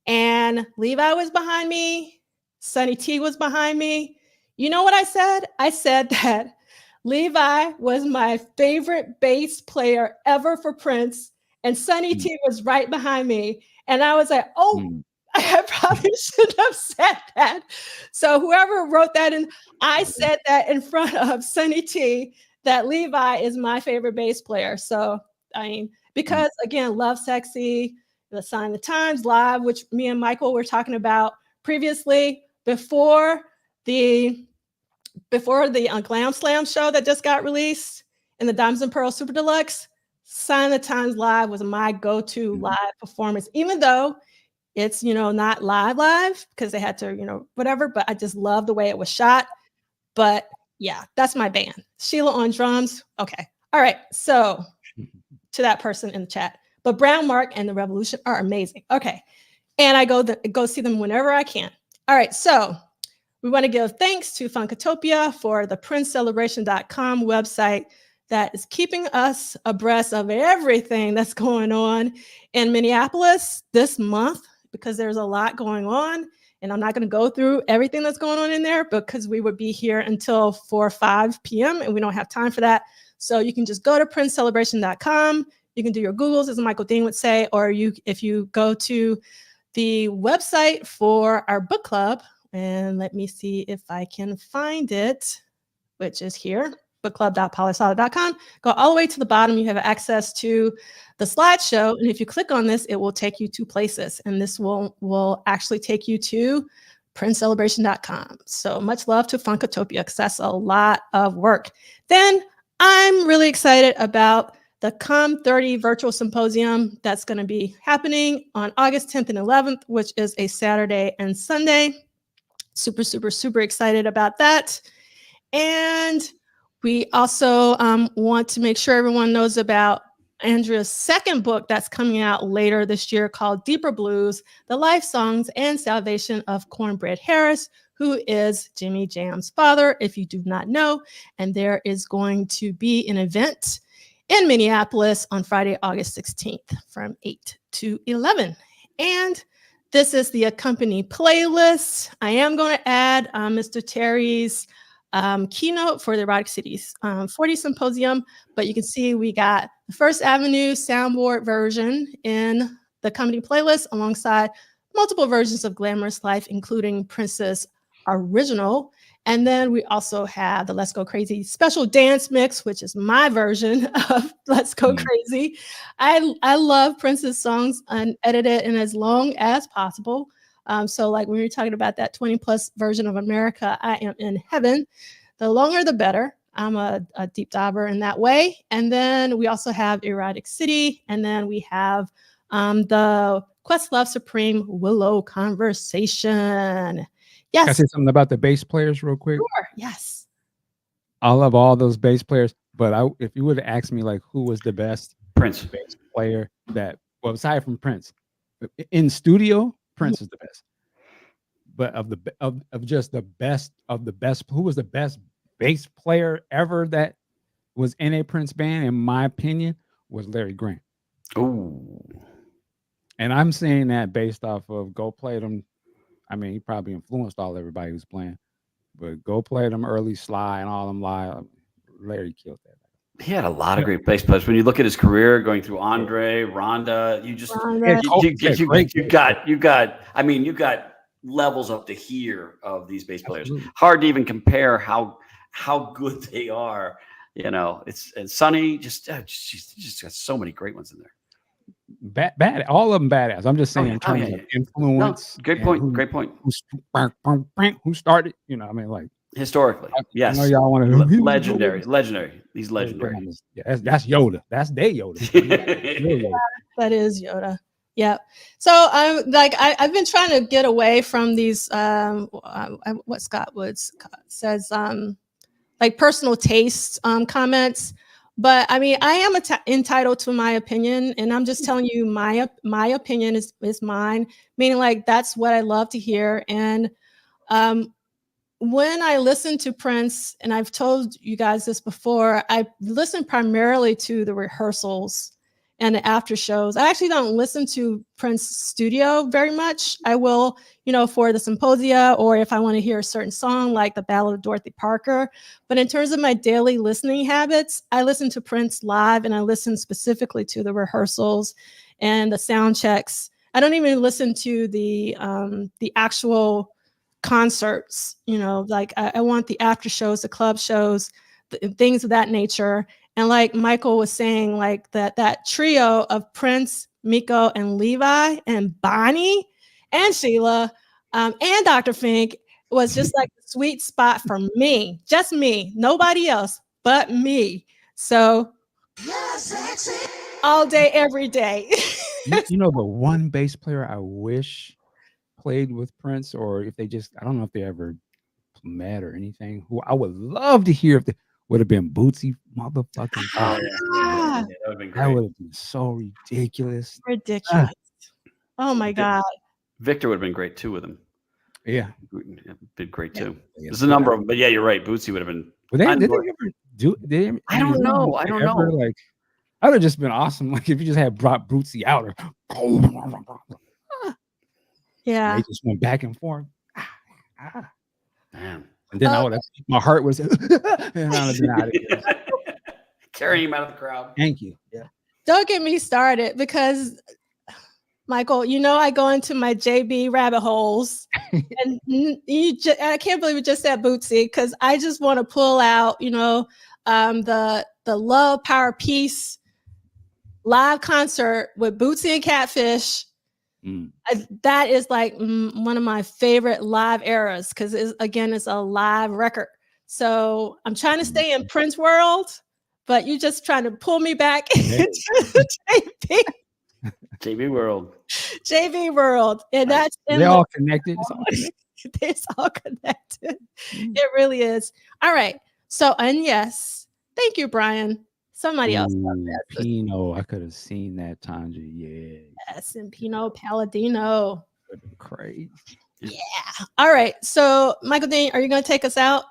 and Levi was behind me. Sonny T was behind me. You know what I said? I said that Levi was my favorite bass player ever for Prince, and Sonny T was right behind me. And I was like, oh,
Mm.
I probably shouldn't have said that. So whoever wrote that in, I said that in front of Sunny T, that Levi is my favorite bass player. So, I mean, because again, Love Sexy, The Sign of the Times, Live, which me and Michael were talking about previously, before the Glam Slam show that just got released, and the Diamonds and Pearls Super Deluxe, Sign of the Times Live was my go-to live performance, even though it's, not live because they had to, whatever, but I just love the way it was shot. But yeah, that's my band. Sheila on drums. Okay. All right. So to that person in the chat, but Brown Mark and the Revolution are amazing. Okay. And I go see them whenever I can. All right. So we want to give thanks to Funkatopia for the PrinceCelebration.com website that is keeping us abreast of everything that's going on in Minneapolis this month, because there's a lot going on. And I'm not going to go through everything that's going on in there because we would be here until 4 or 5 p.m. and we don't have time for that. So you can just go to PrinceCelebration.com. You can do your Googles, as Michael Dean would say, or if you go to the website for our book club, and let me see if I can find it, which is here, bookclub.polysolid.com. Go all the way to the bottom. You have access to the slideshow. And if you click on this, it will take you to places. And this will actually take you to PrinceCelebration.com. So much love to Funkatopia, because that's a lot of work. Then I'm really excited about the Com 30 virtual symposium that's going to be happening on August 10th and 11th, which is a Saturday and Sunday. Super, super, super excited about that. And we also want to make sure everyone knows about Andrea's second book that's coming out later this year, called Deeper Blues, The Life Songs and Salvation of Cornbread Harris, who is Jimmy Jam's father, if you do not know. And there is going to be an event in Minneapolis on Friday, August 16th from 8 to 11. And this is the accompany playlist. I am going to add Mr. Terry's keynote for the Erotic Cities 40 Symposium, but you can see we got the First Avenue soundboard version in the company playlist alongside multiple versions of Glamorous Life, including Prince's original. And then we also have the Let's Go Crazy special dance mix, which is my version of Let's Go Crazy. I love Prince's songs unedited and as long as possible. So like when you're talking about that 20 plus version of America, I am in heaven. The longer, the better. I'm a deep diver in that way. And then we also have Erotic City. And then we have the Questlove Supreme Willow Conversation. Yes.
Can I say something about the bass players real quick?
Sure. Yes.
I love all those bass players, but if you would have asked me like who was the best
Prince
bass player aside from Prince, in studio, Prince is the best. But of just the best of the best, who was the best bass player ever that was in a Prince band, in my opinion, was Larry Grant.
Oh.
And I'm saying that based off of Go Play Them. I mean, he probably influenced everybody who's playing, but Go Play Them, Early Sly, and all them live. Larry killed that.
He had a lot of great bass players. When you look at his career, going through Andre, Rhonda, you just you got levels up to here of these bass players.
Absolutely.
Hard to even compare how good they are. It's Sonny just got so many great ones in there.
Bad, all of them badass. I'm just saying in terms of influence.
No, great point.
Who started? I mean, like
historically, yes.
I know y'all want to
legendary. He's legendary.
Yeah, that's Yoda. That's their Yoda.
That is Yoda. Yeah. So I've been trying to get away from these what Scott Woods says like personal taste comments. But I mean, I am entitled to my opinion, and I'm just telling you my opinion is mine, meaning like that's what I love to hear. And when I listen to Prince, and I've told you guys this before, I listen primarily to the rehearsals and the after shows. I actually don't listen to Prince studio very much. I will, for the symposia, or if I want to hear a certain song like the Ballad of Dorothy Parker. But in terms of my daily listening habits, I listen to Prince live, and I listen specifically to the rehearsals and the sound checks I don't even listen to the actual concerts. You know, like I want the after shows, the club shows, things of that nature. And like Michael was saying, like that trio of Prince, Miko, and Levi, and Bonnie, and Sheila, and Dr. Fink was just like the sweet spot for me, just me, nobody else but me. So all day, every day.
You know, the one bass player I wish played with Prince, or if they just, I don't know if they ever met or anything, who I would love to hear if they would have been Bootsy motherfucking.
Oh,
Ah,
that would have been
That
great.
would have been so ridiculous.
ridiculous. Oh my God.
Victor would have been great too with him.
Yeah.
Been great too.
Yeah.
There's a number of them, but yeah, you're right. Bootsy would have been.
Did they ever do?
I don't know. I don't know.
Like, that would have just been awesome. Like if you just had brought Bootsy out, or
Yeah.
they just went back and forth.
Man.
And then my heart was and I would have been out of here.
Carrying him out of the crowd.
Thank you. Yeah.
Don't get me started, because Michael, you know, I go into my JB rabbit holes, and I can't believe we just said Bootsy, because I just want to pull out, you know, the Love, Power, Peace live concert with Bootsy and Catfish. That is like one of my favorite live eras, because it's a live record. So I'm trying to stay in Prince world, but you're just trying to pull me back into JB.
JB World.
JV World. And that's
they're all connected.
It's all connected. It really is. All right. So, and yes, thank you, Brian. Somebody else.
Pino. I could have seen that, Tanja. Yeah.
Yes, and Pino Palladino.
Crazy.
Yeah. All right. So, Michael Dean, are you going to take us out?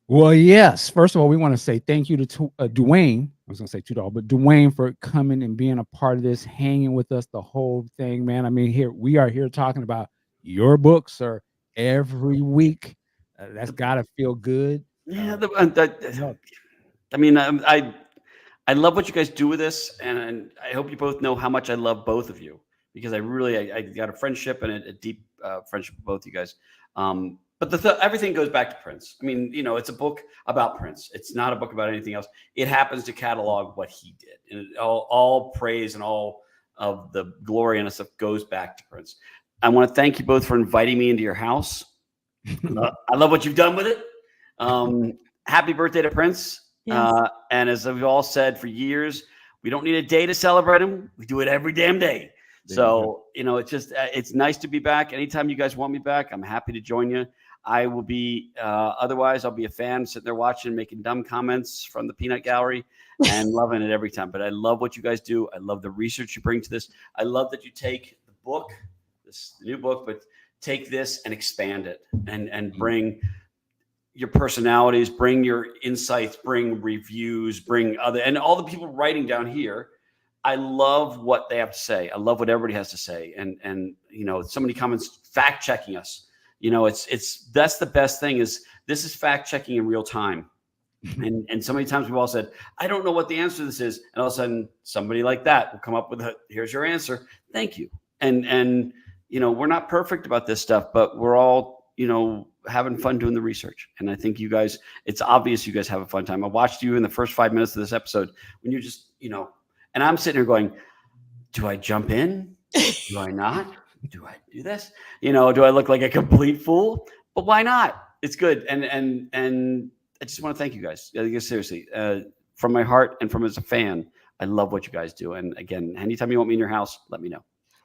Well, yes. First of all, we want to say thank you to Dwayne. I was going to say $2, but Dwayne for coming and being a part of this, hanging with us the whole thing, man. I mean, we are here talking about your book, sir, every week. That's got to feel good.
Yeah. I mean, I love what you guys do with this, and I hope you both know how much I love both of you, because I got a friendship and a deep friendship with both you guys. But everything goes back to Prince. I mean, you know, it's a book about Prince. It's not a book about anything else. It happens to catalog what he did, and all praise and all of the glory and stuff goes back to Prince. I want to thank you both for inviting me into your house. I love what you've done with it. Happy birthday to Prince. Yes. And as we've all said for years, we don't need a day to celebrate him. We do it every damn day. So, you know, it's nice to be back. Anytime you guys want me back, I'm happy to join you. I will be, otherwise I'll be a fan sitting there watching, making dumb comments from the peanut gallery and loving it every time. But I love what you guys do. I love the research you bring to this. I love that you take the book, the new book, but take this and expand it and bring your personalities, bring your insights, bring reviews, and all the people writing down here. I love what they have to say. I love what everybody has to say. And you know, so many comments fact checking us. You know, that's the best thing, is this is fact checking in real time. And so many times we've all said, I don't know what the answer to this is. And all of a sudden somebody like that will come up with here's your answer. Thank you. And, you know, we're not perfect about this stuff, but we're all, you know, having fun doing the research. And I think you guys, it's obvious you guys have a fun time. I watched you in the first 5 minutes of this episode when you're just, you know, and I'm sitting here going, do I jump in? Do I not? Do I do this? You know, do I look like a complete fool? But why not? It's good. And I just want to thank you guys. I guess seriously, from my heart and from as a fan, I love what you guys do. And again, anytime you want me in your house, let me know.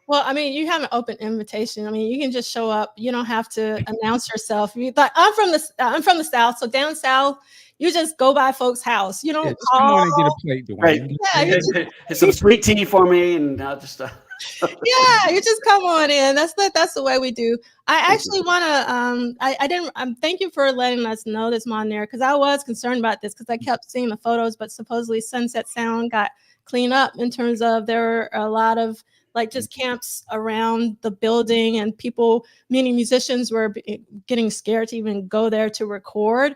Well, I mean, you have an open invitation. I mean, you can just show up. You don't have to announce yourself. I'm from the South, so down South, you just go by folks' house. You don't
come on and get a plate, Dwayne.
Right. Yeah, some sweet tea for me, and just.
Yeah, you just come on in. That's the way we do. I actually want to. I didn't. Thank you for letting us know this on there, because I was concerned about this, because I kept seeing the photos, but supposedly Sunset Sound got cleaned up in terms of there are a lot of like just camps around the building, and people, meaning musicians, were getting scared to even go there to record.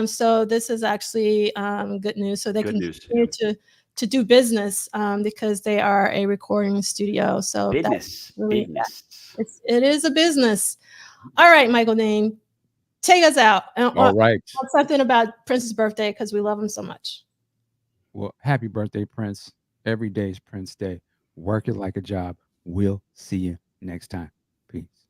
So this is actually good news. So they continue to do business because they are a recording studio. So
Business.
that's really,
Business.
it is a business. All right, Michael Dane, take us out.
All right.
Something about Prince's birthday because we love him so much.
Well, happy birthday, Prince. Every day is Prince Day. Work it like a job. We'll see you next time. Peace.